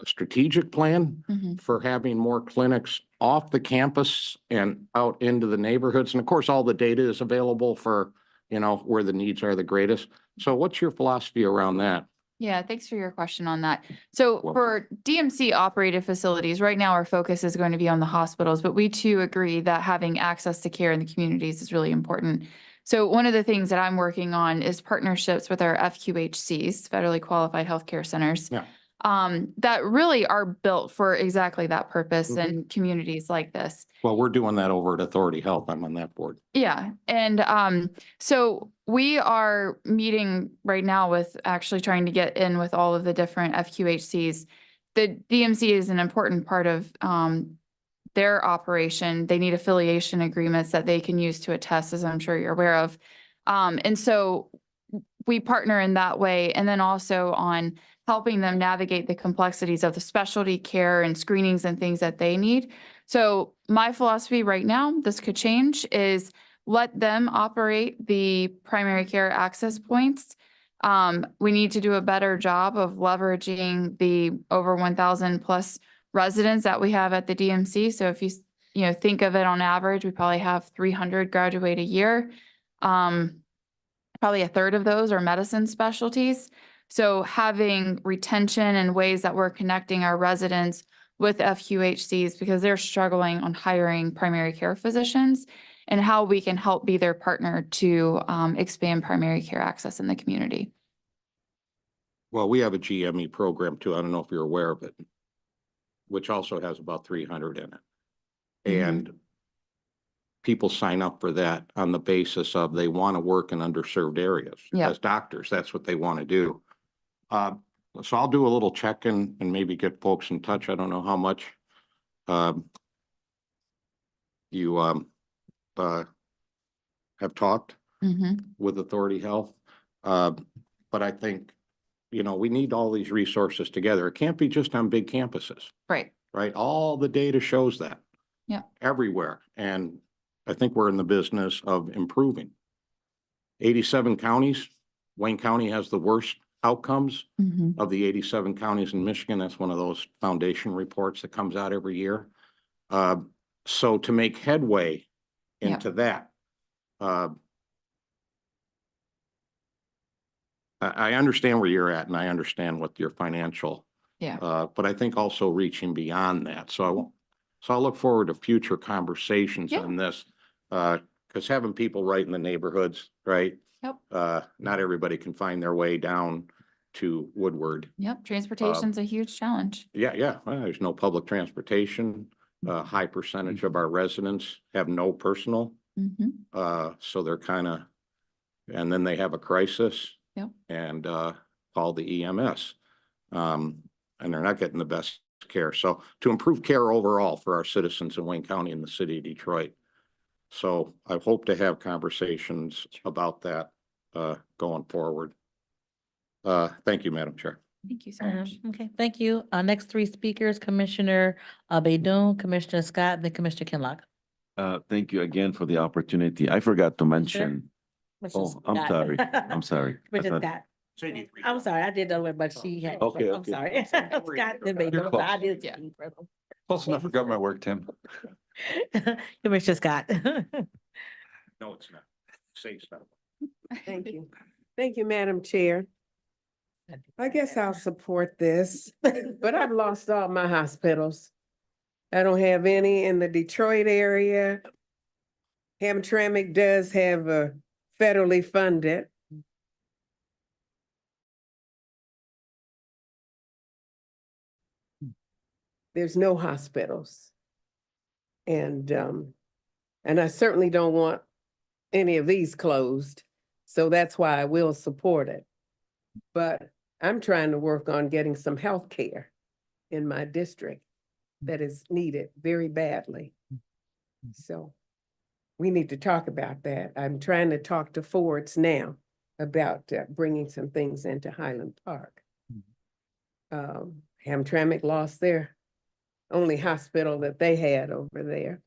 strategic plan for having more clinics off the campus and out into the neighborhoods? And of course, all the data is available for, you know, where the needs are the greatest. So what's your philosophy around that? Yeah, thanks for your question on that. So for DMC operated facilities, right now our focus is going to be on the hospitals, but we too agree that having access to care in the communities is really important. So one of the things that I'm working on is partnerships with our FQHCs, federally qualified healthcare centers, that really are built for exactly that purpose in communities like this. Well, we're doing that over at Authority Health. I'm on that board. Yeah. And so we are meeting right now with actually trying to get in with all of the different FQHCs. The DMC is an important part of their operation. They need affiliation agreements that they can use to attest, as I'm sure you're aware of. And so we partner in that way. And then also on helping them navigate the complexities of the specialty care and screenings and things that they need. So my philosophy right now, this could change, is let them operate the primary care access points. We need to do a better job of leveraging the over 1,000 plus residents that we have at the DMC. So if you know, think of it on average, we probably have 300 graduate a year. Probably a third of those are medicine specialties. So having retention and ways that we're connecting our residents with FQHCs because they're struggling on hiring primary care physicians and how we can help be their partner to expand primary care access in the community. Well, we have a GME program too. I don't know if you're aware of it, which also has about 300 in it. And people sign up for that on the basis of they want to work in underserved areas. Yeah. As doctors, that's what they want to do. So I'll do a little check-in and maybe get folks in touch. I don't know how much you have talked with Authority Health. But I think, you know, we need all these resources together. It can't be just on big campuses, Right. right? All the data shows that. Yeah. Everywhere. And I think we're in the business of improving. 87 counties, Wayne County has the worst outcomes of the 87 counties in Michigan. That's one of those foundation reports that comes out every year. So to make headway into that, I understand where you're at and I understand what your financial, but I think also reaching beyond that. So I look forward to future conversations on this, because having people right in the neighborhoods, right? Yep. Not everybody can find their way down to Woodward. Yep. Transportation's a huge challenge. Yeah. Well, there's no public transportation. High percentage of our residents have no personal. So they're kind of, and then they have a crisis. Yep. And call the EMS. And they're not getting the best care. So to improve care overall for our citizens in Wayne County and the city of Detroit. So I hope to have conversations about that going forward. Thank you, Madam Chair. Thank you so much. Okay, thank you. Our next three speakers, Commissioner Baidoon, Commissioner Scott, then Commissioner Kinlock. Thank you again for the opportunity. I forgot to mention. Oh, I'm sorry. I'm sorry. I Commissioner thought- Scott. I'm sorry, I did know it, but she had. Okay, I'm okay. sorry. Scott did Baidoon, but I did. Close enough for government work, Tim. Commissioner Scott. No, it's not. Say stuff. Thank you. Thank you, Madam Chair. I guess I'll support this, but I've lost all my hospitals. I don't have any in the Detroit area. Hamtramck does have a federally funded. There's no hospitals. And I certainly don't want any of these closed. So that's why I will support it. But I'm trying to work on getting some health care in my district that is needed very badly. So we need to talk about that. I'm trying to talk to Ford's now about bringing some things into Highland Park. Hamtramck lost their only hospital that they had over there.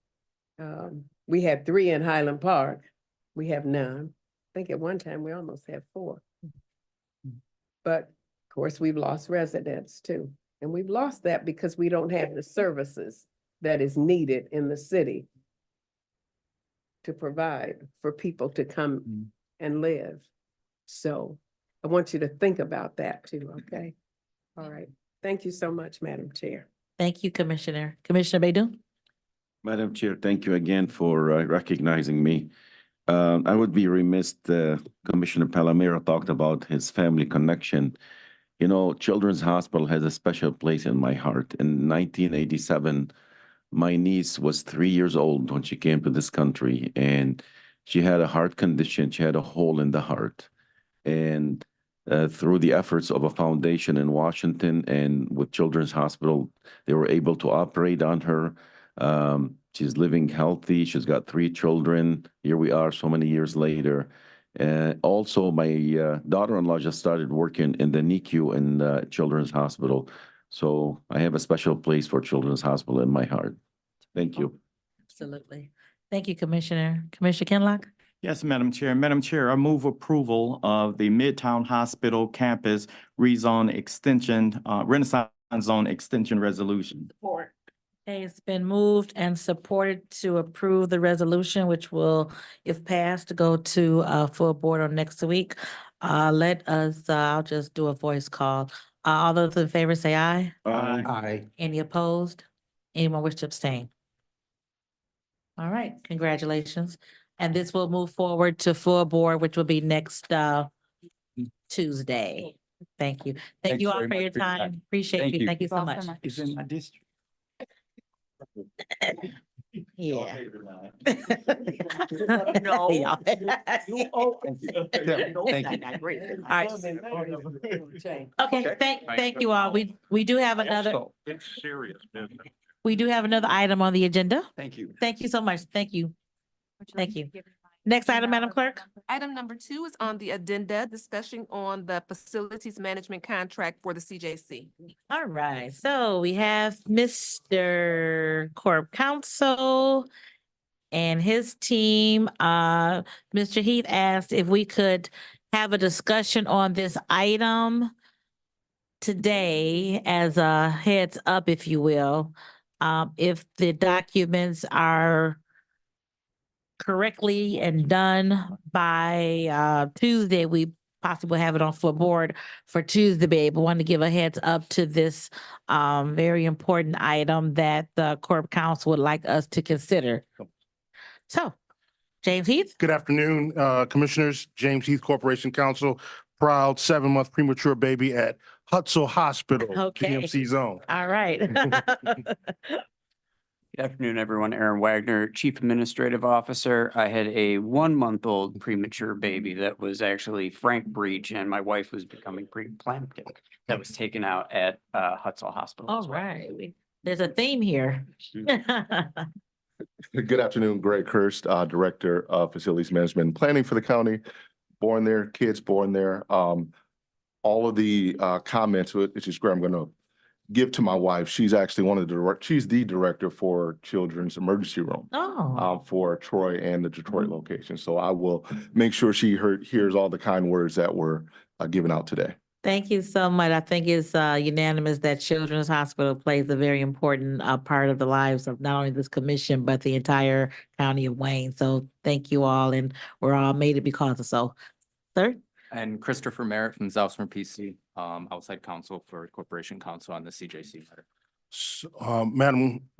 We had 3 in Highland Park. We have none. I think at one time we almost had 4. But of course, we've lost residents too. And we've lost that because we don't have the services that is needed in the city to provide for people to come and live. So I want you to think about that too, okay? All right. Thank you so much, Madam Chair. Thank you, Commissioner. Commissioner Baidoon. Madam Chair, thank you again for recognizing me. I would be remiss, Commissioner Palomero talked about his family connection. You know, Children's Hospital has a special place in my heart. In 1987, my niece was 3 years old when she came to this country, and she had a heart condition. She had a hole in the heart. And through the efforts of a foundation in Washington and with Children's Hospital, they were able to operate on her. She's living healthy. She's got 3 children. Here we are so many years later. Also, my daughter-in-law just started working in the NICU in Children's Hospital. So I have a special place for Children's Hospital in my heart. Thank you. Absolutely. Thank you, Commissioner. Commissioner Kinlock. Yes, Madam Chair. Madam Chair, I move approval of the Midtown Hospital Campus Rezone Extension, Renaissance Zone Extension Resolution. Okay, it's been moved and supported to approve the resolution, which will, if passed, go to full board on next week. Let us, I'll just do a voice call. All those in favor say aye. Aye. Any opposed? Anyone wish to abstain? All right, congratulations. And this will move forward to full board, which will be next Tuesday. Thank you. Thank Thanks you all very for much your for your time. time. Appreciate Thank you. you. Thank you so much. It's in my district. Yeah. No. Yeah. Thank you. All right. Okay, thank you all. We do have another, It's serious business. we do have another item on the agenda. Thank you. Thank you so much. Thank you. Thank you. Next item, Madam Clerk. Item number 2 is on the addenda, discussion on the facilities management contract for the CJC. All right, so we have Mr. Corp Counsel and his team. Mr. Heath asked if we could have a discussion on this item today as a heads up, if you will. If the documents are correctly and done by Tuesday, we possibly have it on full board for Tuesday, but want to give a heads up to this very important item that the Corp Counsel would like us to consider. So, James Heath. Good afternoon, Commissioners. James Heath, Corporation Counsel, proud 7-month premature baby at Hutzel Hospital, Okay. DMC zone. All right. Good afternoon, everyone. Aaron Wagner, Chief Administrative Officer. I had a 1-month-old premature baby that was actually frank breech, and my wife was becoming preeclamptic. That was taken out at Hutzel Hospital. All right. There's a theme here. Good afternoon, Greg Hurst, Director of Facilities Management and Planning for the county. Born there, kids born there. All of the comments, which is great, I'm going to give to my wife. She's actually she's the director for Children's Emergency Room for Troy and the Detroit location. So I will make sure she hears all the kind words that were given out today. Thank you so much. I think it's unanimous that Children's Hospital plays a very important part of the lives of not only this commission, but the entire county of Wayne. So thank you all, and we're all made it because of so. Sir? And Christopher Merritt from Zoussman PC, outside counsel for Corporation Counsel on the CJC matter.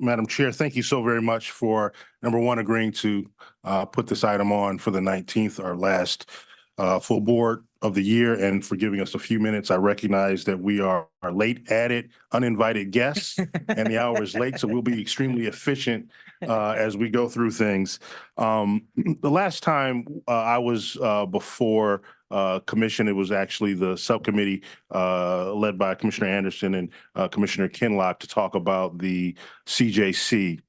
Madam Chair, thank you so very much for, number one, agreeing to put this item on for the 19th, our last full board of the year, and for giving us a few minutes. I recognize that we are late added, uninvited guests, and the hour is late, so we'll be extremely efficient as we go through things. The last time I was before commission, it was actually the subcommittee led by Commissioner Anderson and Commissioner Kinlock to talk about the CJC.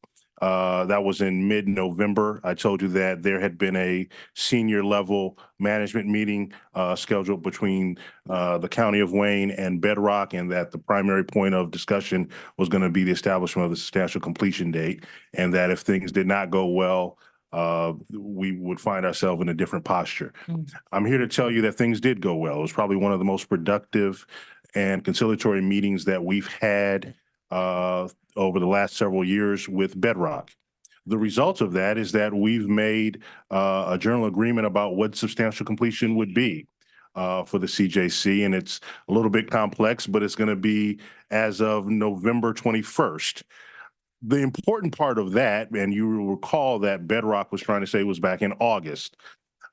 That was in mid-November. I told you that there had been a senior level management meeting scheduled between the County of Wayne and Bedrock, and that the primary point of discussion was going to be the establishment of the substantial completion date, and that if things did not go well, we would find ourselves in a different posture. I'm here to tell you that things did go well. It was probably one of the most productive and conciliatory meetings that we've had over the last several years with Bedrock. The result of that is that we've made a general agreement about what substantial completion would be for the CJC, and it's a little bit complex, but it's going to be as of November 21st. The important part of that, and you will recall that Bedrock was trying to say was back in August.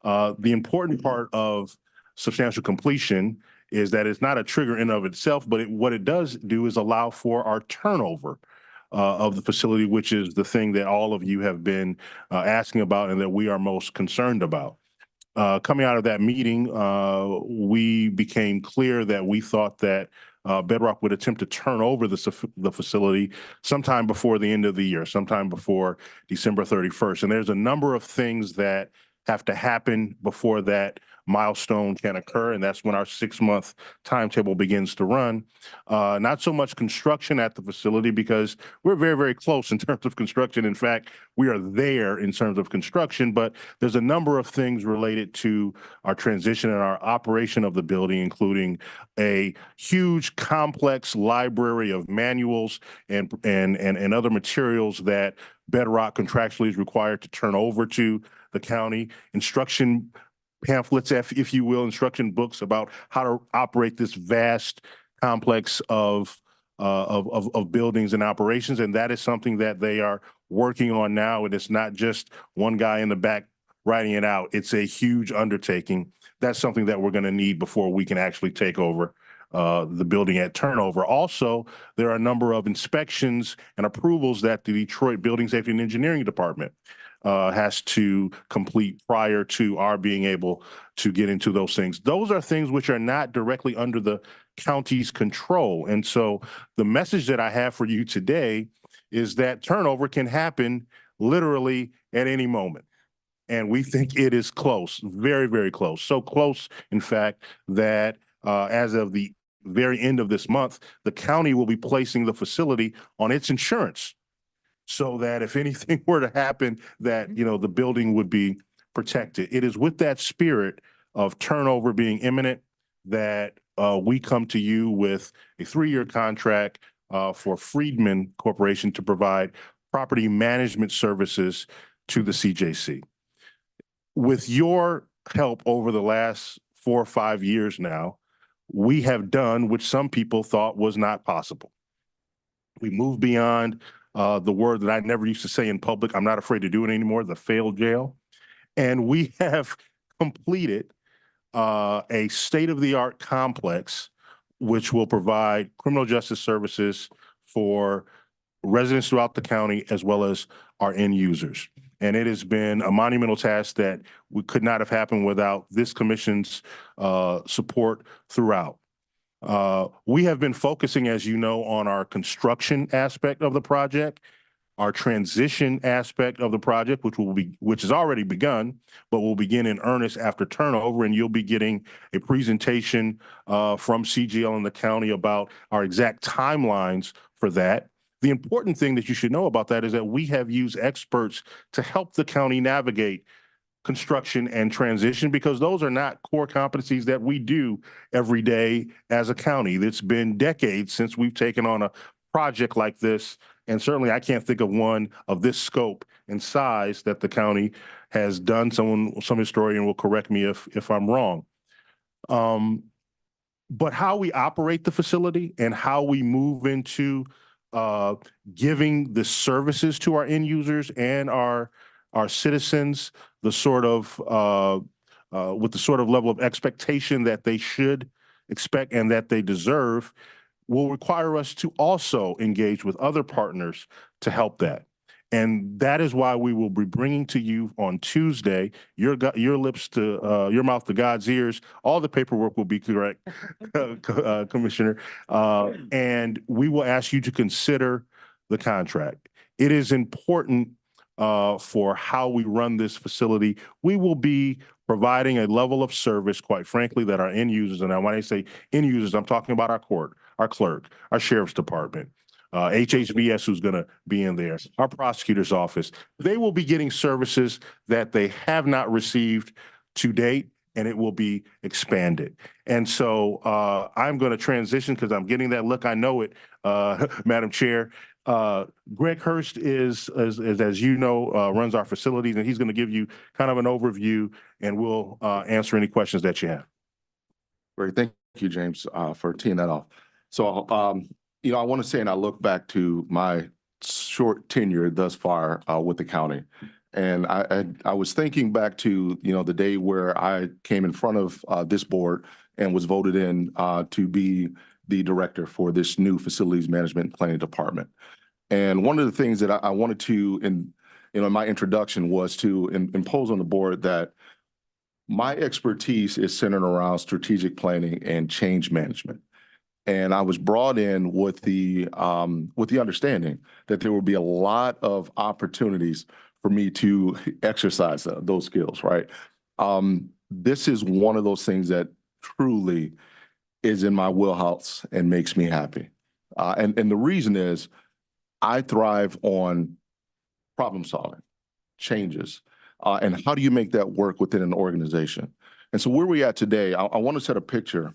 The important part of substantial completion is that it's not a trigger in of itself, but what it does do is allow for our turnover of the facility, which is the thing that all of you have been asking about and that we are most concerned about. Coming out of that meeting, we became clear that we thought that Bedrock would attempt to turn over the facility sometime before the end of the year, sometime before December 31st. And there's a number of things that have to happen before that milestone can occur, and that's when our 6-month timetable begins to run. Not so much construction at the facility because we're very, very close in terms of construction. In fact, we are there in terms of construction, but there's a number of things related to our transition and our operation of the building, including a huge complex library of manuals and other materials that Bedrock contractually is required to turn over to the county, instruction pamphlets, if you will, instruction books about how to operate this vast complex of buildings and operations. And that is something that they are working on now. And it's not just one guy in the back writing it out. It's a huge undertaking. That's something that we're going to need before we can actually take over the building at turnover. Also, there are a number of inspections and approvals that the Detroit Building Safety and Engineering Department has to complete prior to our being able to get into those things. Those are things which are not directly under the county's control. And so the message that I have for you today is that turnover can happen literally at any moment. And we think it is close, very, very close. So close, in fact, that as of the very end of this month, the county will be placing the facility on its insurance, so that if anything were to happen, that, you know, the building would be protected. It is with that spirit of turnover being imminent that we come to you with a 3-year contract for Friedman Corporation to provide property management services to the CJC. With your help over the last 4 or 5 years now, we have done what some people thought was not possible. We moved beyond the word that I never used to say in public, I'm not afraid to do it anymore, the failed jail. And we have completed a state-of-the-art complex which will provide criminal justice services for residents throughout the county as well as our end users. And it has been a monumental task that we could not have happened without this commission's support throughout. We have been focusing, as you know, on our construction aspect of the project, our transition aspect of the project, which has already begun, but will begin in earnest after turnover. And you'll be getting a presentation from CGL and the county about our exact timelines for that. The important thing that you should know about that is that we have used experts to help the county navigate construction and transition, because those are not core competencies that we do every day as a county. It's been decades since we've taken on a project like this, and certainly I can't think of one of this scope and size that the county has done. Some historian will correct me if I'm wrong. But how we operate the facility and how we move into giving the services to our end users and our citizens, the sort of with the sort of level of expectation that they should expect and that they deserve, will require us to also engage with other partners to help that. And that is why we will be bringing to you on Tuesday, your lips to your mouth to God's ears. All the paperwork will be correct, Commissioner. And we will ask you to consider the contract. It is important for how we run this facility. We will be providing a level of service, quite frankly, that our end users, and when I say end users, I'm talking about our court, our clerk, our sheriff's department, HHVS, who's going to be in there, our prosecutor's office. They will be getting services that they have not received to date, and it will be expanded. And so I'm going to transition because I'm getting that look. I know it, Madam Chair. Greg Hurst is, as you know, runs our facilities, and he's going to give you kind of an overview, and we'll answer any questions that you have. Great. Thank you, James, for teeing that off. So, you know, I want to say, and I look back to my short tenure thus far with the county, and I was thinking back to, you know, the day where I came in front of this board and was voted in to be the director for this new facilities management planning department. And one of the things that I wanted to, in my introduction, was to impose on the board that my expertise is centered around strategic planning and change management. And I was brought in with the understanding that there would be a lot of opportunities for me to exercise those skills, right? This is one of those things that truly is in my wheelhouse and makes me happy. And the reason is I thrive on problem solving, changes, and how do you make that work within an organization? And so where we at today, I want to set a picture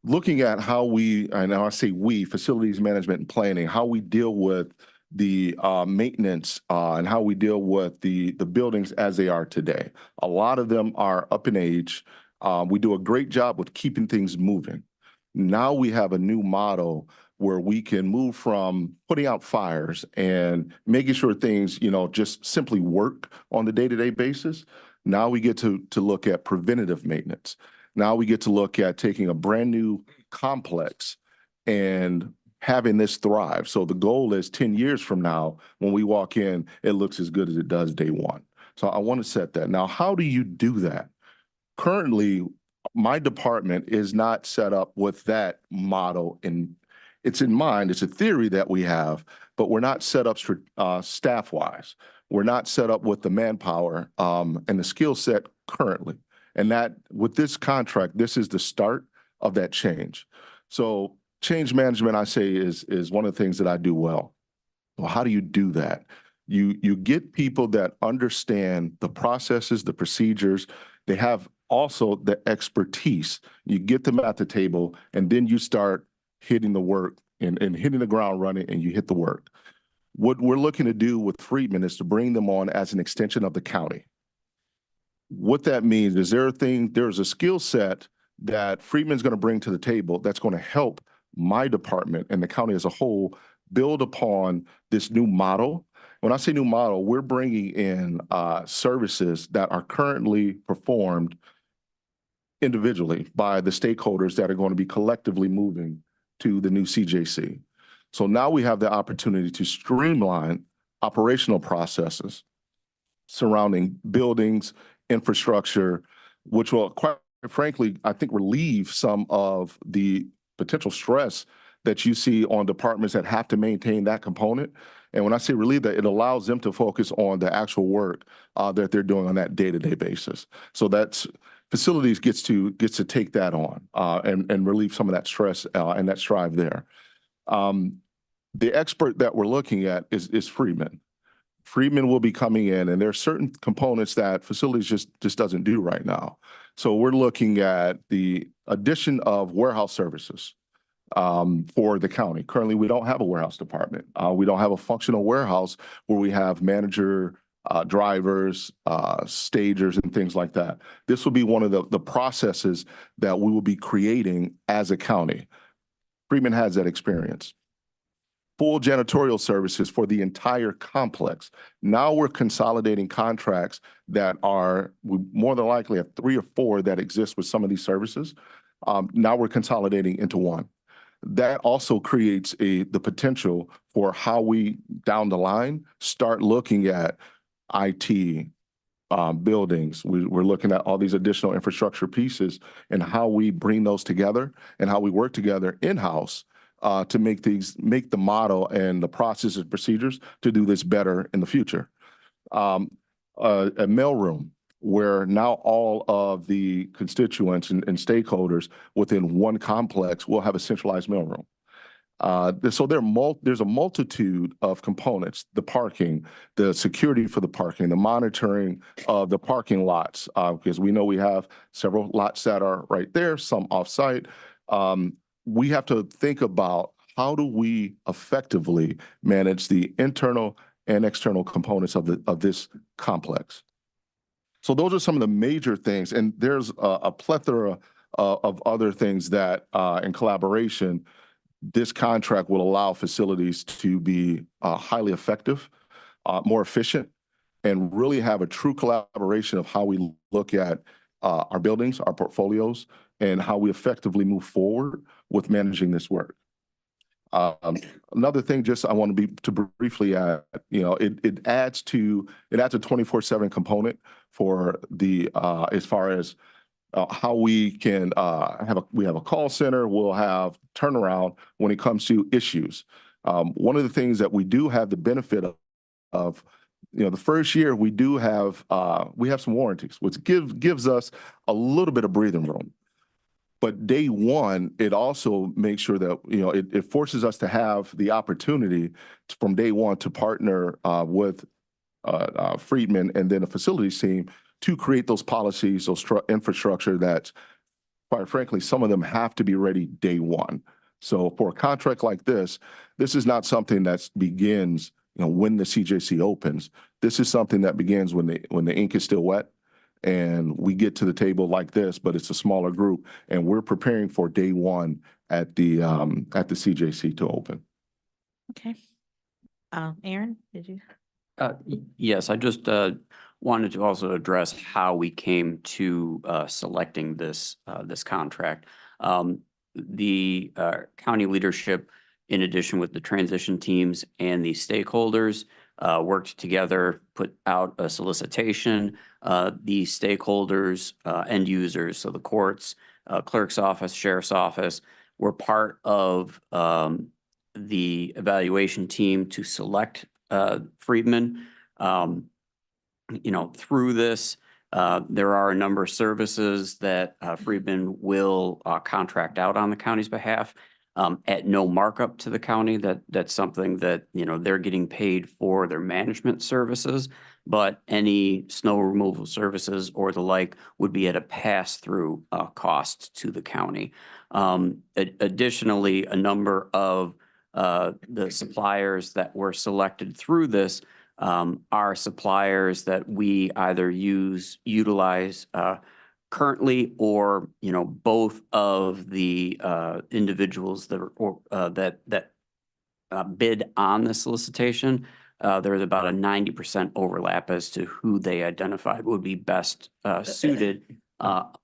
looking at how we, and I say we, facilities management and planning, how we deal with the maintenance and how we deal with the buildings as they are today. A lot of them are up in age. We do a great job with keeping things moving. Now we have a new model where we can move from putting out fires and making sure things, just simply work on the day-to-day basis. Now we get to look at preventative maintenance. Now we get to look at taking a brand new complex and having this thrive. So the goal is 10 years from now, when we walk in, it looks as good as it does day one. So I want to set that. Now, how do you do that? Currently, my department is not set up with that model it's in mind. It's a theory that we have, but we're not set up staff-wise. We're not set up with the manpower and the skill set currently. And that with this contract, this is the start of that change. So change management, I say, is one of the things that I do well. Well, how do you do that? You get people that understand the processes, the procedures. They have also the expertise. You get them at the table, and then you start hitting the work and hitting the ground running, and you hit the work. What we're looking to do with Freedman is to bring them on as an extension of the county. What that means is there's a skill set that Freedman's going to bring to the table that's going to help my department and the county as a whole build upon this new model. When I say new model, we're bringing in services that are currently performed individually by the stakeholders that are going to be collectively moving to the new CJC. So now we have the opportunity to streamline operational processes surrounding buildings, infrastructure, which will, quite frankly, I think relieve some of the potential stress that you see on departments that have to maintain that component. And when I say relieve that, it allows them to focus on the actual work that they're doing on that day-to-day basis. So that's facilities gets to take that on and relieve some of that stress and that strive there. The expert that we're looking at is Freedman. Freedman will be coming in, and there are certain components that facilities just doesn't do right now. So we're looking at the addition of warehouse services for the county. Currently, we don't have a warehouse department. We don't have a functional warehouse where we have manager, drivers, stagers, and things like that. This will be one of the processes that we will be creating as a county. Freedman has that experience. Full janitorial services for the entire complex. Now we're consolidating contracts that we more than likely have 3 or 4 that exist with some of these services. Now we're consolidating into one. That also creates the potential for how we, down the line, start looking at IT, buildings. We're looking at all these additional infrastructure pieces and how we bring those together and how we work together in-house to make the model and the processes and procedures to do this better in the future. A mailroom where now all of the constituents and stakeholders within one complex will have a centralized mailroom. So there's a multitude of components: the parking, the security for the parking, the monitoring of the parking lots, because we know we have several lots that are right there, some off-site. We have to think about how do we effectively manage the internal and external components of this complex. So those are some of the major things, and there's a plethora of other things that in collaboration, this contract will allow facilities to be highly effective, more efficient, and really have a true collaboration of how we look at our buildings, our portfolios, and how we effectively move forward with managing this work. Another thing, just I want to briefly add, it adds a 24/7 component for the as far as how we can we have a call center. We'll have turnaround when it comes to issues. One of the things that we do have the benefit of, the first year we do have, we have some warranties, which gives us a little bit of breathing room. But day one, it also makes sure that, it forces us to have the opportunity from day one to partner with Friedman and then a facilities team to create those policies, those infrastructure that, quite frankly, some of them have to be ready day one. So for a contract like this is not something that begins, when the CJC opens. This is something that begins when the ink is still wet and we get to the table like this, but it's a smaller group and we're preparing for day one at the CJC to open. Okay. Aaron, did you? Yes, I just wanted to also address how we came to selecting this contract. The county leadership, in addition with the transition teams and the stakeholders, worked together, put out a solicitation. The stakeholders, end users, so the courts, clerk's office, sheriff's office, were part of the evaluation team to select Friedman. Through this, there are a number of services that Friedman will contract out on the county's behalf at no markup to the county. That's something that, they're getting paid for their management services, but any snow removal services or the like would be at a pass-through cost to the county. Additionally, a number of the suppliers that were selected through this are suppliers that we either utilize currently, or both of the individuals that bid on the solicitation. There's about a 90% overlap as to who they identified would be best suited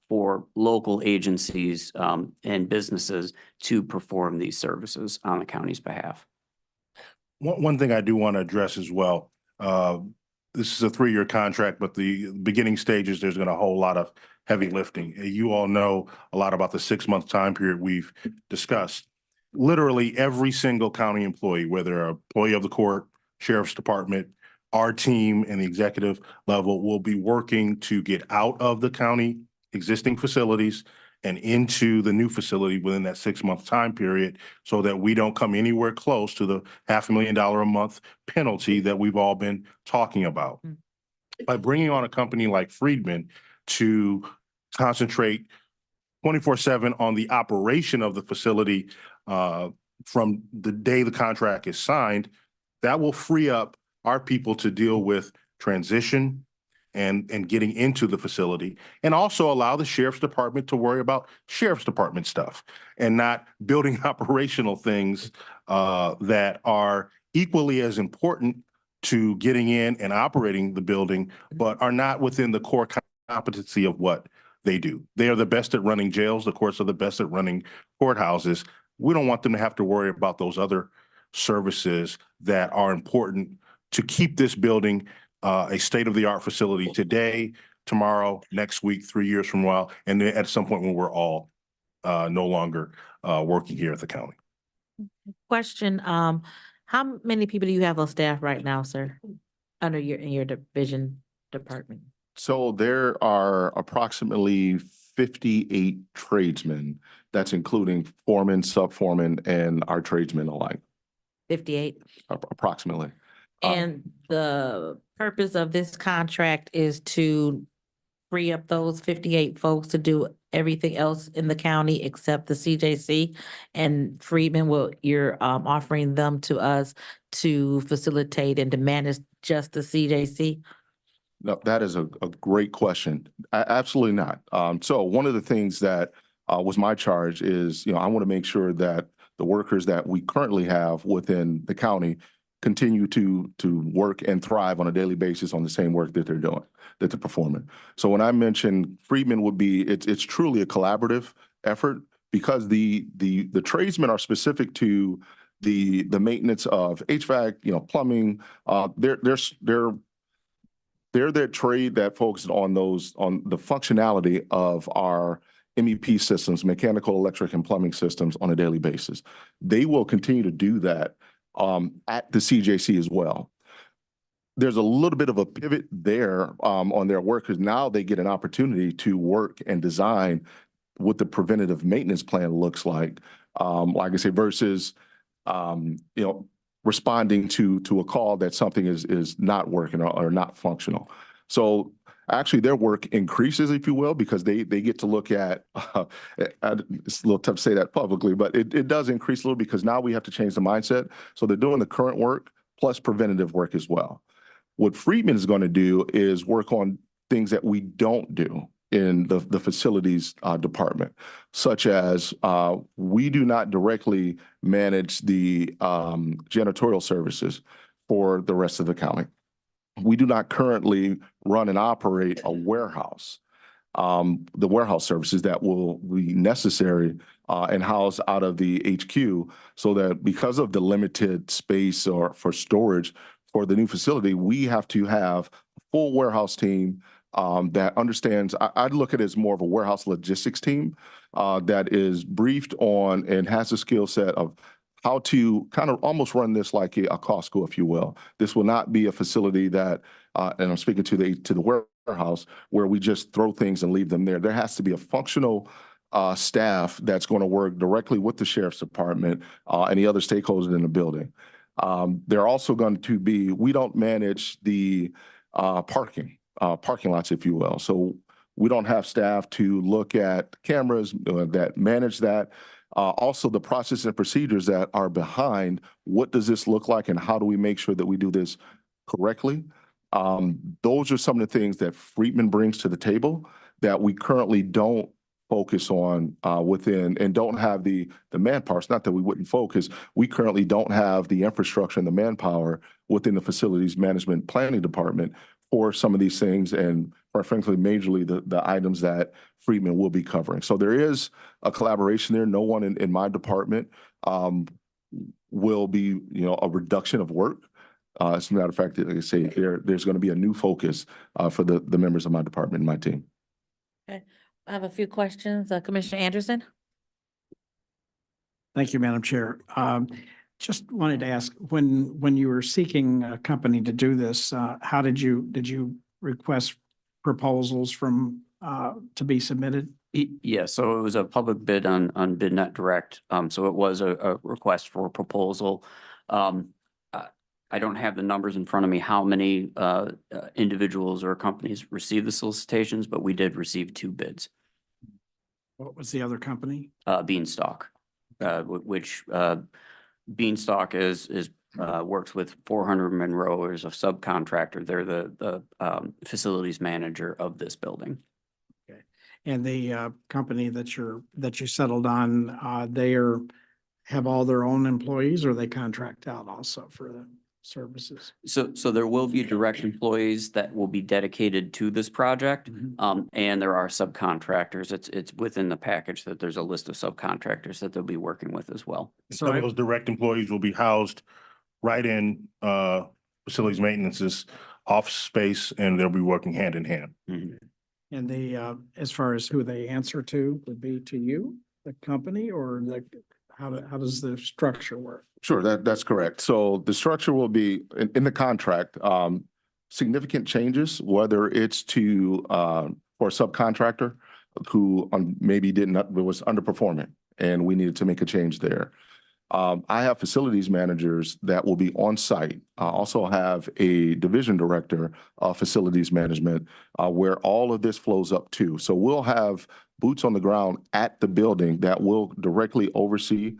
for local agencies and businesses to perform these services on the county's behalf. One thing I do want to address as well, this is a 3-year contract, but the beginning stages, there's going to a whole lot of heavy lifting. You all know a lot about the 6-month time period we've discussed. Literally every single county employee, whether an employee of the court, sheriff's department, our team and the executive level, will be working to get out of the county existing facilities and into the new facility within that 6-month time period, so that we don't come anywhere close to the $500,000 a month penalty that we've all been talking about. By bringing on a company like Friedman to concentrate 24/7 on the operation of the facility from the day the contract is signed, that will free up our people to deal with transition and getting into the facility, and also allow the sheriff's department to worry about sheriff's department stuff and not building operational things that are equally as important to getting in and operating the building, but are not within the core competency of what they do. They are the best at running jails. The courts are the best at running courthouses. We don't want them to have to worry about those other services that are important to keep this building a state-of-the-art facility today, tomorrow, next week, 3 years from now, and then at some point when we're all no longer working here at the county. Question, how many people do you have on staff right now, sir? In your division department? So there are approximately 58 tradesmen. That's including foremen, sub-foremen, and our tradesmen alike. 58? Approximately. And the purpose of this contract is to free up those 58 folks to do everything else in the county except the CJC, and Friedman you're offering them to us to facilitate and to manage just the CJC? No, that is a great question. Absolutely not. So one of the things that was my charge is, I want to make sure that the workers that we currently have within the county continue to work and thrive on a daily basis on the same work that they're doing, that they're performing. So when I mentioned Friedman would be, it's truly a collaborative effort, because the tradesmen are specific to the maintenance of HVAC, plumbing. They're that trade that focuses on the functionality of our MEP systems, mechanical, electric, and plumbing systems on a daily basis. They will continue to do that at the CJC as well. there's a little bit of a pivot there on their work because now they get an opportunity to work and design what the preventative maintenance plan looks like. Like I say, versus responding to a call that something is not working or not functional. So actually their work increases, if you will, because they get to look at, it's a little tough to say that publicly, but it does increase a little because now we have to change the mindset. So they're doing the current work plus preventative work as well. What Freedman is going to do is work on things that we don't do in the facilities department, such as we do not directly manage the janitorial services for the rest of the county. We do not currently run and operate a warehouse. The warehouse services that will be necessary and housed out of the HQ, so that because of the limited space or for storage for the new facility, we have to have a full warehouse team that understands. I'd look at it as more of a warehouse logistics team that is briefed on and has the skill set of how to kind of almost run this like a Costco, if you will. This will not be a facility that, and I'm speaking to the warehouse, where we just throw things and leave them there. There has to be a functional staff that's going to work directly with the sheriff's department and the other stakeholders in the building. They're also going to be, we don't manage the parking lots, if you will. So we don't have staff to look at cameras that manage that. Also, the process and procedures that are behind what does this look like and how do we make sure that we do this correctly? Those are some of the things that Freedman brings to the table that we currently don't focus on within and don't have the manpower. It's not that we wouldn't focus. We currently don't have the infrastructure and the manpower within the facilities management planning department for some of these things, and quite frankly, majorly the items that Freedman will be covering. So there is a collaboration there. No one in my department will be, a reduction of work. As a matter of fact, like I say, there's going to be a new focus for the members of my department and my team. Okay, I have a few questions. Commissioner Anderson? Thank you, Madam Chair. Just wanted to ask, when you were seeking a company to do this, how did you request proposals from to be submitted? Yeah, so it was a public bid on BidNet Direct. So it was a request for a proposal. I don't have the numbers in front of me, how many individuals or companies received the solicitations, but we did receive 2 bids. What was the other company? Beanstalk, which Beanstalk is works with 400 Monroe as a subcontractor. They're the facilities manager of this building. Okay, and the company that you settled on, they have all their own employees, or they contract out also for the services? So there will be direct employees that will be dedicated to this project. And there are subcontractors. It's within the package that there's a list of subcontractors that they'll be working with as well. Some of those direct employees will be housed right in facilities maintenance's office space, and they'll be working hand in hand. And the as far as who they answer to would be to you, the company, or how does the structure work? Sure, that's correct. So the structure will be in the contract, significant changes, whether it's to for a subcontractor who maybe was underperforming and we needed to make a change there. I have facilities managers that will be on site. I also have a division director of facilities management where all of this flows up to. So we'll have boots on the ground at the building that will directly oversee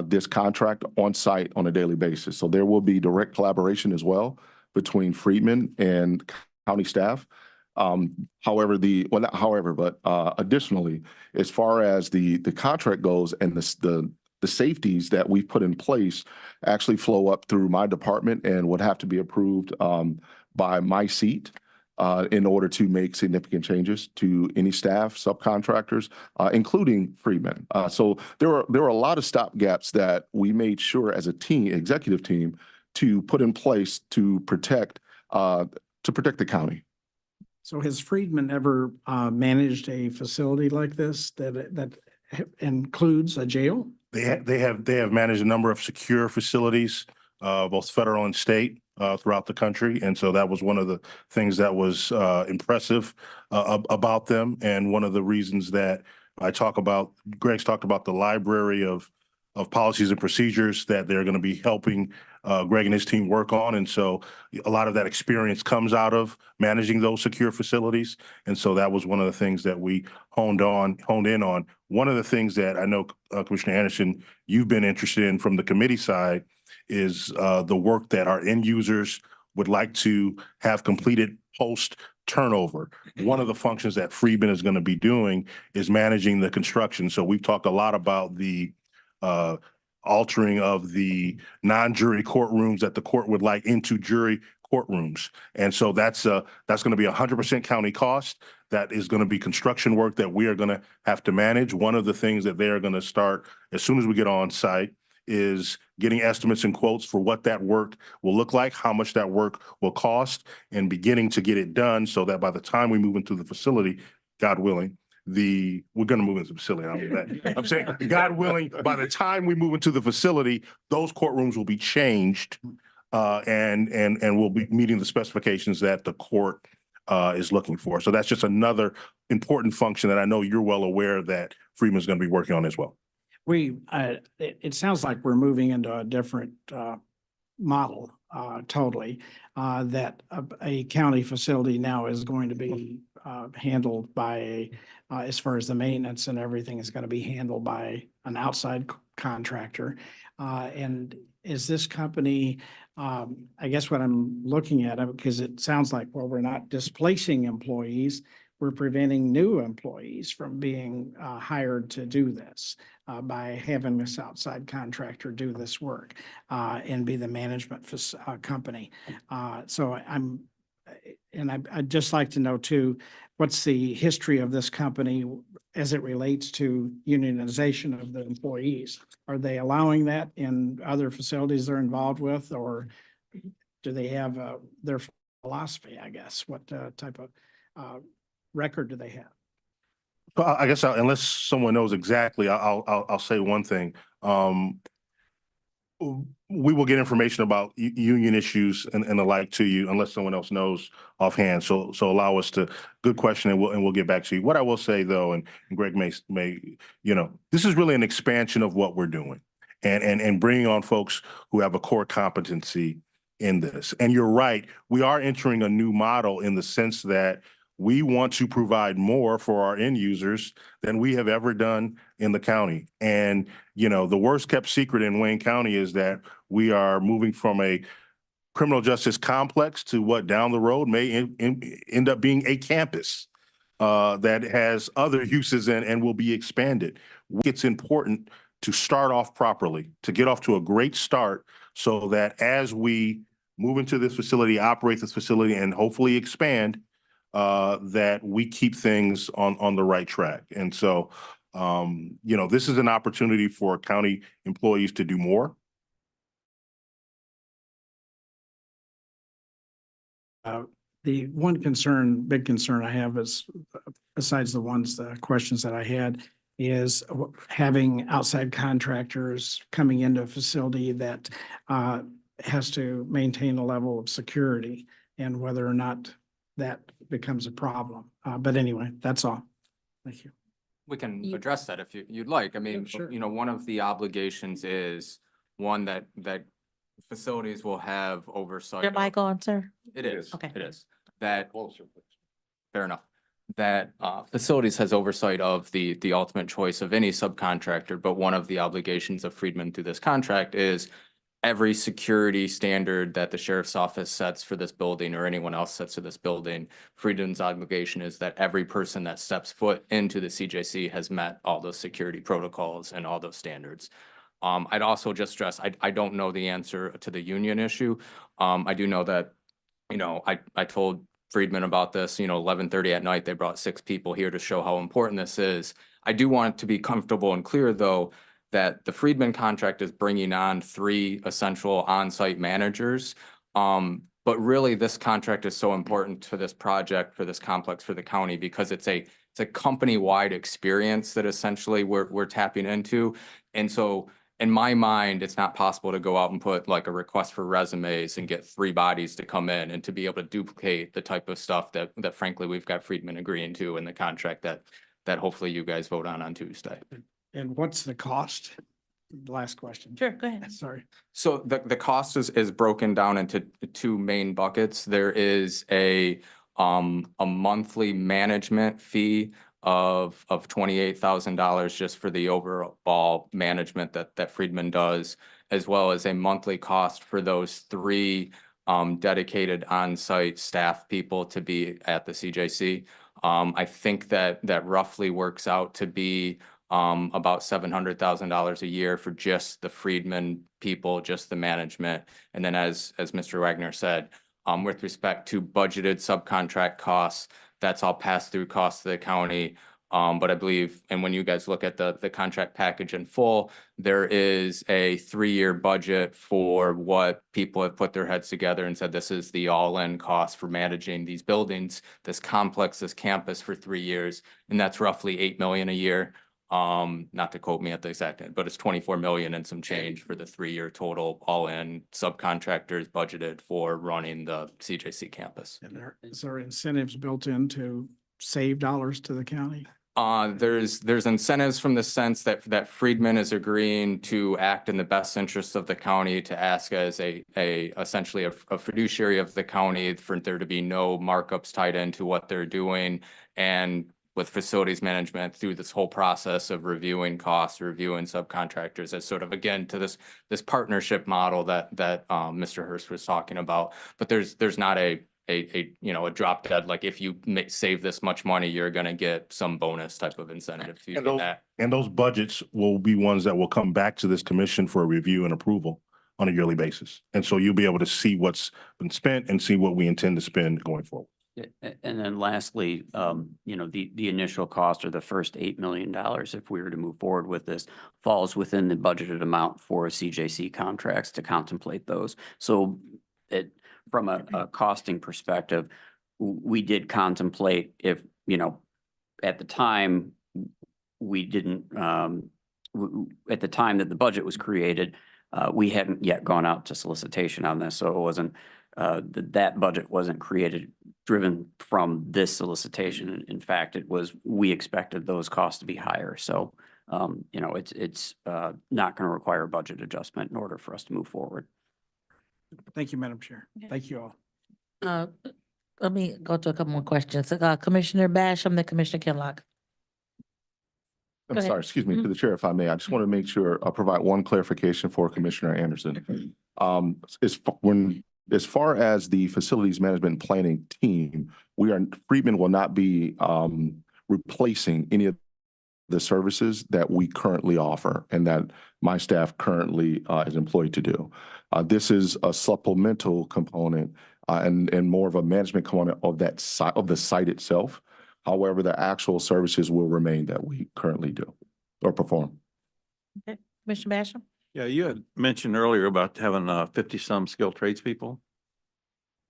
this contract on site on a daily basis. So there will be direct collaboration as well between Freedman and county staff. Additionally, as far as the contract goes and the safeties that we've put in place actually flow up through my department and would have to be approved by my seat in order to make significant changes to any staff, subcontractors, including Freedman. So there were a lot of stopgaps that we made sure as a team, executive team, to put in place to protect the county. So has Freedman ever managed a facility like this that includes a jail? They have managed a number of secure facilities both federal and state, throughout the country. And so that was one of the things that was, impressive, about them. And one of the reasons that Greg's talked about the library of policies and procedures that they're going to be helping Greg and his team work on. And so a lot of that experience comes out of managing those secure facilities. And so that was one of the things that we honed in on. One of the things that I know, Commissioner Anderson, you've been interested in from the committee side is the work that our end users would like to have completed post turnover. One of the functions that Friedman is going to be doing is managing the construction. So we've talked a lot about the altering of the non-jury courtrooms that the court would like into jury courtrooms. And so that's going to be 100% county cost. That is going to be construction work that we are going to have to manage. One of the things that they are going to start as soon as we get on site is getting estimates and quotes for what that work will look like, how much that work will cost, and beginning to get it done so that by the time we move into the facility, God willing, we're going to move into the facility. I don't mean that. I'm saying, God willing, by the time we move into the facility, those courtrooms will be changed, and we'll be meeting the specifications that the court is looking for. So that's just another important function that I know you're well aware that Friedman's going to be working on as well. It sounds like we're moving into a different model totally, that a county facility now is going to be handled by, as far as the maintenance and everything is going to be handled by an outside contractor. And is this company, I guess what I'm looking at, because it sounds like, well, we're not displacing employees, we're preventing new employees from being hired to do this by having this outside contractor do this work and be the management company. So I'd just like to know too, what's the history of this company as it relates to unionization of the employees? Are they allowing that in other facilities they're involved with, or do they have their philosophy, I guess? What type of record do they have? Well, I guess unless someone knows exactly, I'll say one thing. We will get information about union issues and the like to you unless someone else knows offhand. So allow us to, good question, and we'll get back to you. What I will say though, and Greg may, this is really an expansion of what we're doing and bringing on folks who have a core competency in this. And you're right, we are entering a new model in the sense that we want to provide more for our end users than we have ever done in the county. And, the worst kept secret in Wayne County is that we are moving from a criminal justice complex to what down the road may end up being a campus that has other uses and will be expanded. It's important to start off properly, to get off to a great start so that as we move into this facility, operate this facility, and hopefully expand, that we keep things on the right track. And so, this is an opportunity for county employees to do more. The one big concern I have is, besides the questions that I had, is having outside contractors coming into a facility that has to maintain a level of security, and whether or not that becomes a problem. But anyway, that's all. Thank you. We can address that if you'd like. I mean, sure. One of the obligations is one that facilities will have oversight. Your mic on, sir? It is. Okay. It is. That, fair enough. That facilities has oversight of the ultimate choice of any subcontractor, but one of the obligations of Friedman through this contract is every security standard that the sheriff's office sets for this building or anyone else sets for this building, Friedman's obligation is that every person that steps foot into the CJC has met all those security protocols and all those standards. I'd also just stress, I don't know the answer to the union issue. I do know that, I told Friedman about this, 11:30 at night, they brought 6 people here to show how important this is. I do want it to be comfortable and clear though, that the Friedman contract is bringing on 3 essential on-site managers. But really this contract is so important to this project, for this complex, for the county, because it's a company-wide experience that essentially we're tapping into. And so in my mind, it's not possible to go out and put like a request for resumes and get 3 bodies to come in and to be able to duplicate the type of stuff that frankly, we've got Friedman agreeing to in the contract that hopefully you guys vote on Tuesday. And what's the cost? Last question. Sure, go ahead. Sorry. So the cost is broken down into 2 main buckets. There is a monthly management fee of $28,000 just for the overall management that Friedman does, as well as a monthly cost for those 3 dedicated on-site staff people to be at the CJC. I think that roughly works out to be about $700,000 a year for just the Friedman people, just the management. And then as Mr. Wagner said, with respect to budgeted subcontract costs, that's all pass through costs to the county. But I believe, and when you guys look at the contract package in full, there is a 3-year budget for what people have put their heads together and said, this is the all-in cost for managing these buildings, this complex, this campus for 3 years. And that's roughly $8 million a year. Not to quote me at the exact end, but it's 24 million and some change for the 3-year total, all in subcontractors budgeted for running the CJC campus. And is there incentives built in to save dollars to the county? There's incentives from the sense that Friedman is agreeing to act in the best interest of the county, to ask as essentially a fiduciary of the county, for there to be no markups tied into what they're doing. And with facilities management through this whole process of reviewing costs, reviewing subcontractors, as sort of, again, to this partnership model that Mr. Hurst was talking about. But there's not a drop dead, like if you save this much money, you're gonna get some bonus type of incentive to do that. And those budgets will be ones that will come back to this commission for review and approval on a yearly basis. And so you'll be able to see what's been spent and see what we intend to spend going forward. And then lastly, the initial cost, or the first $8 million, if we were to move forward with this, falls within the budgeted amount for CJC contracts to contemplate those. So from a costing perspective, we did contemplate if, at the time, we didn't, at the time that the budget was created, we hadn't yet gone out to solicitation on this. So it wasn't, that budget wasn't driven from this solicitation. In fact, we expected those costs to be higher. So, it's not going to require a budget adjustment in order for us to move forward. Thank you, Madam Chair. Thank you all. Let me go to a couple more questions. Commissioner Basham, then Commissioner Kinlock. I'm Go ahead. sorry, excuse me, to the chair, if I may, I just want to make sure, I'll provide one clarification for Commissioner Anderson. As far as the facilities management planning team, Friedman will not be replacing any of the services that we currently offer and that my staff currently is employed to do. This is a supplemental component and more of a management component of that site, of the site itself. However, the actual services will remain that we currently do or perform. Okay, Commissioner Basham? Yeah, you had mentioned earlier about having 50-some skilled tradespeople.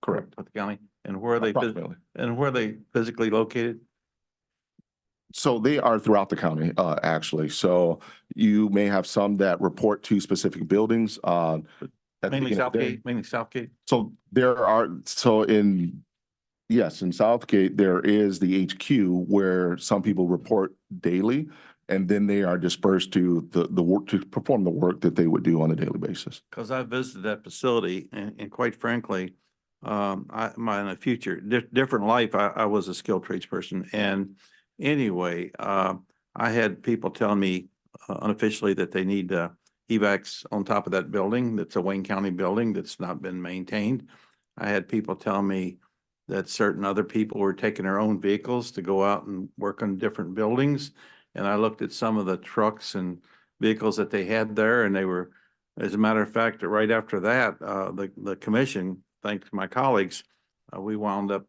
Correct. With the county, and where are they, Approximately. and where are they physically located? So they are throughout the county, actually. So you may have some that report to specific buildings. At the Mainly beginning of the day. Southgate, mainly Southgate. So in Southgate, there is the HQ where some people report daily, and then they are dispersed to the work, to perform the work that they would do on a daily basis. Because I visited that facility, and quite frankly, in a future, different life, I was a skilled trades person. And anyway, I had people telling me unofficially that they need evacs on top of that building. That's a Wayne County building that's not been maintained. I had people tell me that certain other people were taking their own vehicles to go out and work on different buildings. And I looked at some of the trucks and vehicles that they had there, and they were, as a matter of fact, right after that, the commission, thanks to my colleagues, we wound up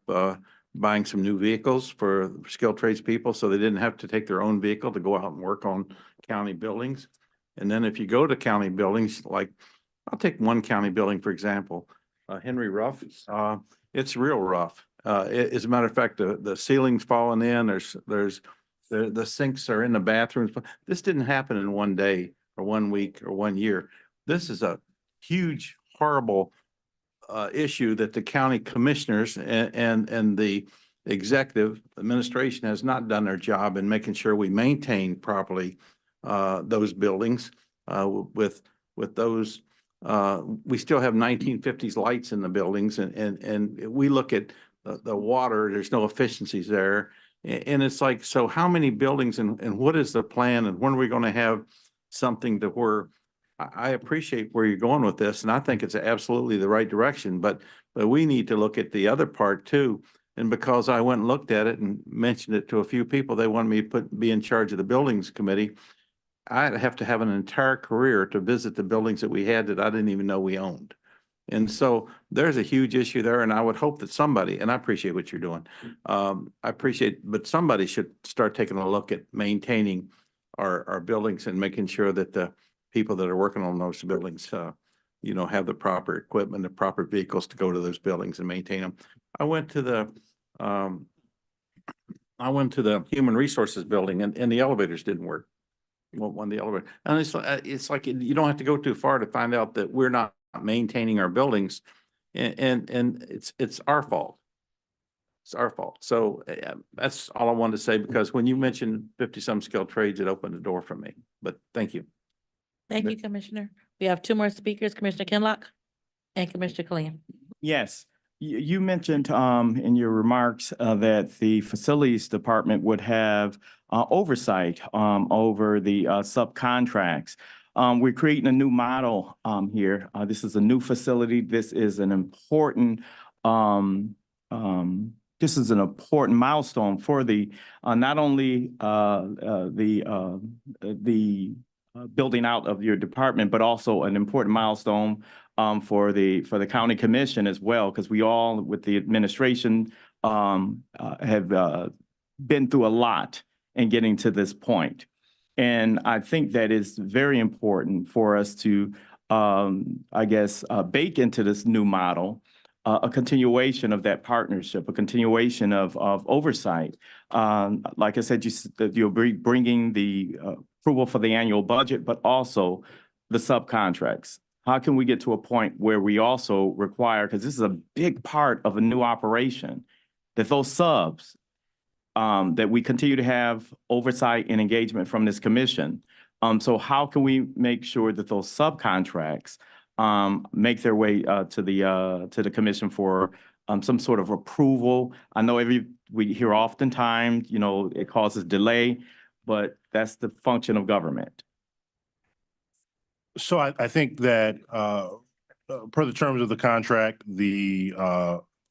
buying some new vehicles for skilled trades people, so they didn't have to take their own vehicle to go out and work on county buildings. And then if you go to county buildings, like I'll take one county building, for example, Henry Ruff, it's real rough. As a matter of fact, the ceiling's falling in, the sinks are in the bathrooms. This didn't happen in one day or 1 week or 1 year. This is a huge, horrible issue that the county commissioners and the executive administration has not done their job in making sure we maintain properly those buildings with those. We still have 1950s lights in the buildings and we look at the water, there's no efficiencies there. And it's like, so how many buildings and what is the plan and when are we going to have something to where I appreciate where you're going with this and I think it's absolutely the right direction, but we need to look at the other part too. And because I went and looked at it and mentioned it to a few people, they wanted me to be in charge of the buildings committee. I'd have to have an entire career to visit the buildings that we had that I didn't even know we owned. And so there's a huge issue there, and I would hope that somebody, and I appreciate what you're doing. I appreciate, but somebody should start taking a look at maintaining our buildings and making sure that the people that are working on those buildings, have the proper equipment, the proper vehicles to go to those buildings and maintain them. I went to the human resources building and the elevators didn't work. One of the elevator, and it's like you don't have to go too far to find out that we're not maintaining our buildings, and it's our fault. It's our fault. So that's all I wanted to say, because when you mentioned 50-some skilled trades, it opened the door for me. But thank you. Thank you, Commissioner. We have 2 more speakers, Commissioner Kinlock and Commissioner Kilian. Yes, you mentioned in your remarks that the facilities department would have oversight over the subcontracts. We're creating a new model here. This is a new facility. This is an important milestone for the not only the building out of your department, but also an important milestone for the county commission as well, because we all, with the administration, have been through a lot in getting to this point. And I think that is very important for us to, bake into this new model a continuation of that partnership, a continuation of oversight. Like I said, you'll be bringing the approval for the annual budget, but also the subcontracts. How can we get to a point where we also require, because this is a big part of a new operation, that those subs, that we continue to have oversight and engagement from this commission. So how can we make sure that those subcontracts make their way to the commission for some sort of approval? I know we hear oftentimes, it causes delay, but that's the function of government. So I think that per the terms of the contract, the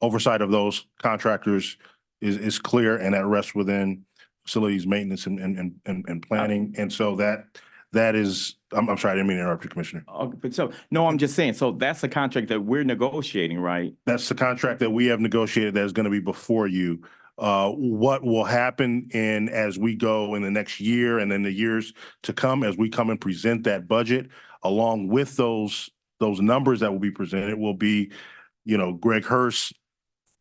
oversight of those contractors is clear, and that rests within facilities maintenance and planning. And so that is, I'm sorry, I didn't mean to interrupt you, Commissioner. No, I'm just saying, so that's the contract that we're negotiating, right? That's the contract that we have negotiated that is going to be before you. What will happen as we go in the next year and then the years to come, as we come and present that budget, along with those numbers that will be presented, will be, Greg Hurst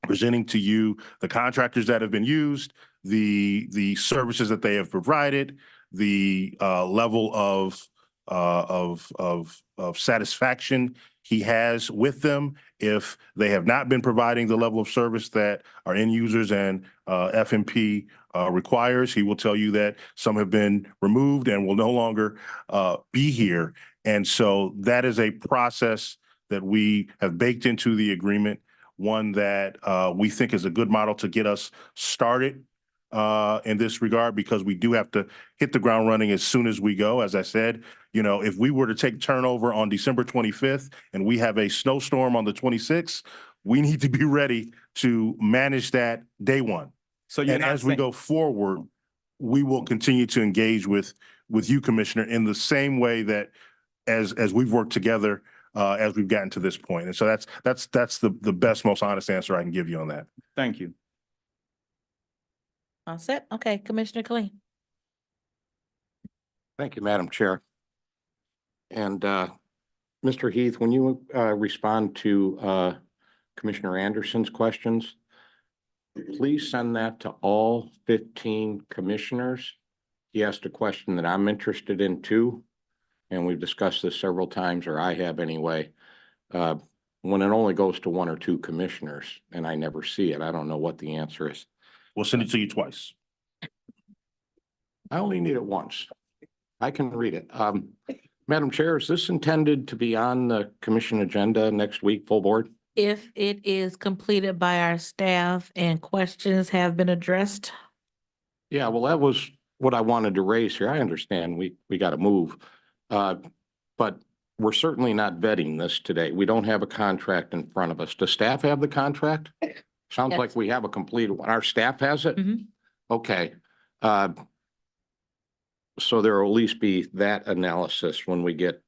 presenting to you the contractors that have been used, the services that they have provided, the level of satisfaction he has with them. If they have not been providing the level of service that our end users and FMP requires, he will tell you that some have been removed and will no longer be here. And so that is a process that we have baked into the agreement, one that we think is a good model to get us started in this regard, because we do have to hit the ground running as soon as we go. As I said, if we were to take turnover on December 25th and we have a snowstorm on the 26th, we need to be ready to manage that day one. So as we go forward, we will continue to engage with you, Commissioner, in the same way that as we've worked together as we've gotten to this point. And so that's the best, most honest answer I can give you on that. Thank you. All set? Okay, Commissioner Kilian. Thank you, Madam Chair. And Mr. Heath, when you respond to Commissioner Anderson's questions, please send that to all 15 commissioners. He asked a question that I'm interested in too. and we've discussed this several times, or I have anyway, when it only goes to one or two commissioners and I never see it, I don't know what the answer is. We'll send it to you twice. I only need it once. I can read it. Madam Chair, is this intended to be on the commission agenda next week, full board? If it is completed by our staff and questions have been addressed. Yeah, well, that was what I wanted to raise here. I understand we got to move. But we're certainly not vetting this today. We don't have a contract in front of us. Does staff have the contract? Sounds Yes. like we have a complete one. Our staff has it? Mhm. Okay. So there will at least be that analysis when we get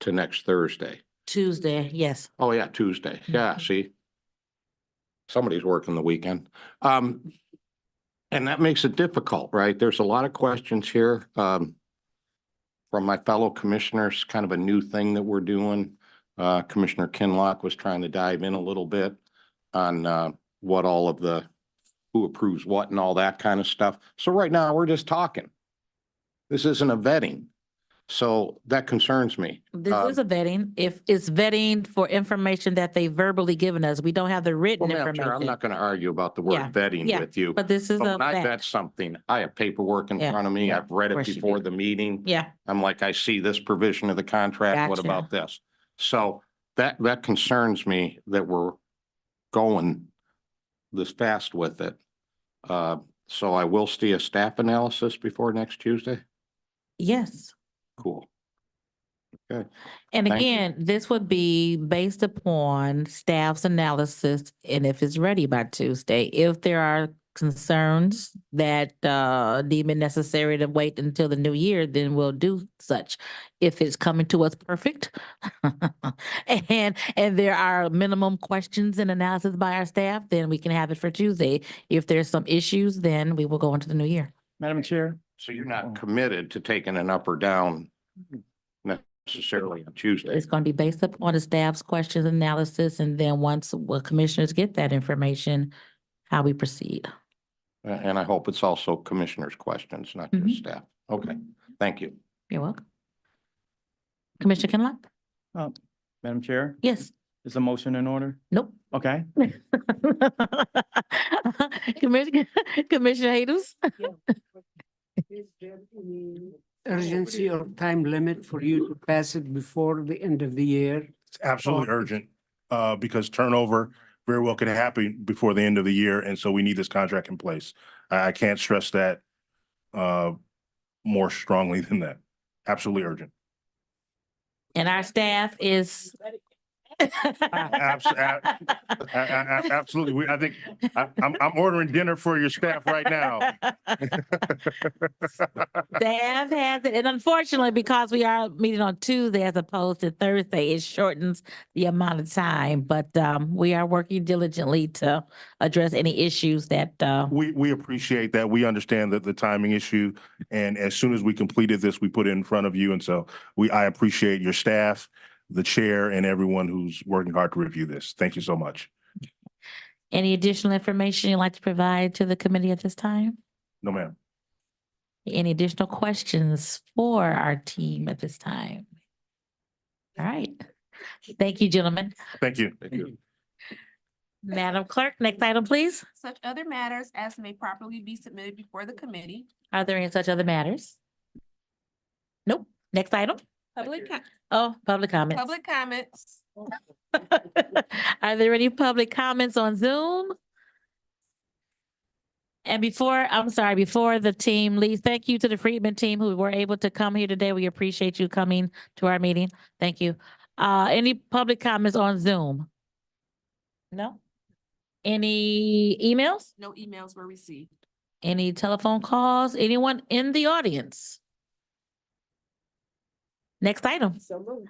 to next Thursday. Tuesday, yes. Oh, yeah, Tuesday. Yeah, see? Somebody's working the weekend. And that makes it difficult, right? There's a lot of questions here from my fellow commissioners, kind of a new thing that we're doing. Commissioner Kinlock was trying to dive in a little bit on what all of the, who approves what and all that kind of stuff. So right now, we're just talking. This isn't a vetting. So that concerns me. This is a vetting. If it's vetting for information that they verbally given us, we don't have the written Well, Madam Chair, I'm information. not going to argue about the Yeah, word vetting yeah, with you. but this is But a when I fact. vet something, I have paperwork in Yeah, front of me. yeah, I've read of it course you before do. the meeting. Yeah, I'm like, I see this provision of the contract. What Gotcha. about this? So that concerns me that we're going this fast with it. So I will see a staff analysis before next Tuesday. yes. Cool. Okay. And Thank you. again, this would be based upon staff's analysis and if it's ready by Tuesday. If there are concerns that deem it necessary to wait until the new year, then we'll do such. If it's coming to us perfect and there are minimum questions and analysis by our staff, then we can have it for Tuesday. If there's some issues, then we will go into the new year. Madam Chair? So you're not committed to taking an up or down necessarily on Tuesday. It's going to be based upon the staff's questions analysis, and then once commissioners get that information, how we proceed. And I hope it's also commissioners' questions, not just staff. Okay, thank you. You're welcome. Commissioner Kinlock? Madam Chair? Yes. Is a motion in order? Nope. Okay. Commissioner Haydos? Is there any urgency or time limit for you to pass it before the end of the year? It's absolutely urgent, because turnover very well could happen before the end of the year, and so we need this contract in place. I can't stress that more strongly than that. Absolutely urgent. And our staff is. Absolutely. I think I'm ordering dinner for your staff right now. Staff has it, and unfortunately, because we are meeting on Tuesday as opposed to Thursday, it shortens the amount of time, but we are working diligently to address any issues that We appreciate that. We understand that the timing issue, and as soon as we completed this, we put it in front of you, and so I appreciate your staff, the chair, and everyone who's working hard to review this. Thank you so much. any additional information you'd like to provide to the committee at this time? No, ma'am. Any additional questions for our team at this time? All right. Thank you, gentlemen. Thank you. Madam Clerk, next item, please. Such other matters as may properly be submitted before the committee. Are there any such other matters? Nope. Next item. Public Comments. Public comments. Are there any public comments on Zoom? And before the team leaves, thank you to the Freedman team who were able to come here today. We appreciate you coming to our meeting. Thank you. Any public comments on Zoom? No? Any emails? No emails were received. Any telephone calls? Anyone in the audience? Next item. So moved.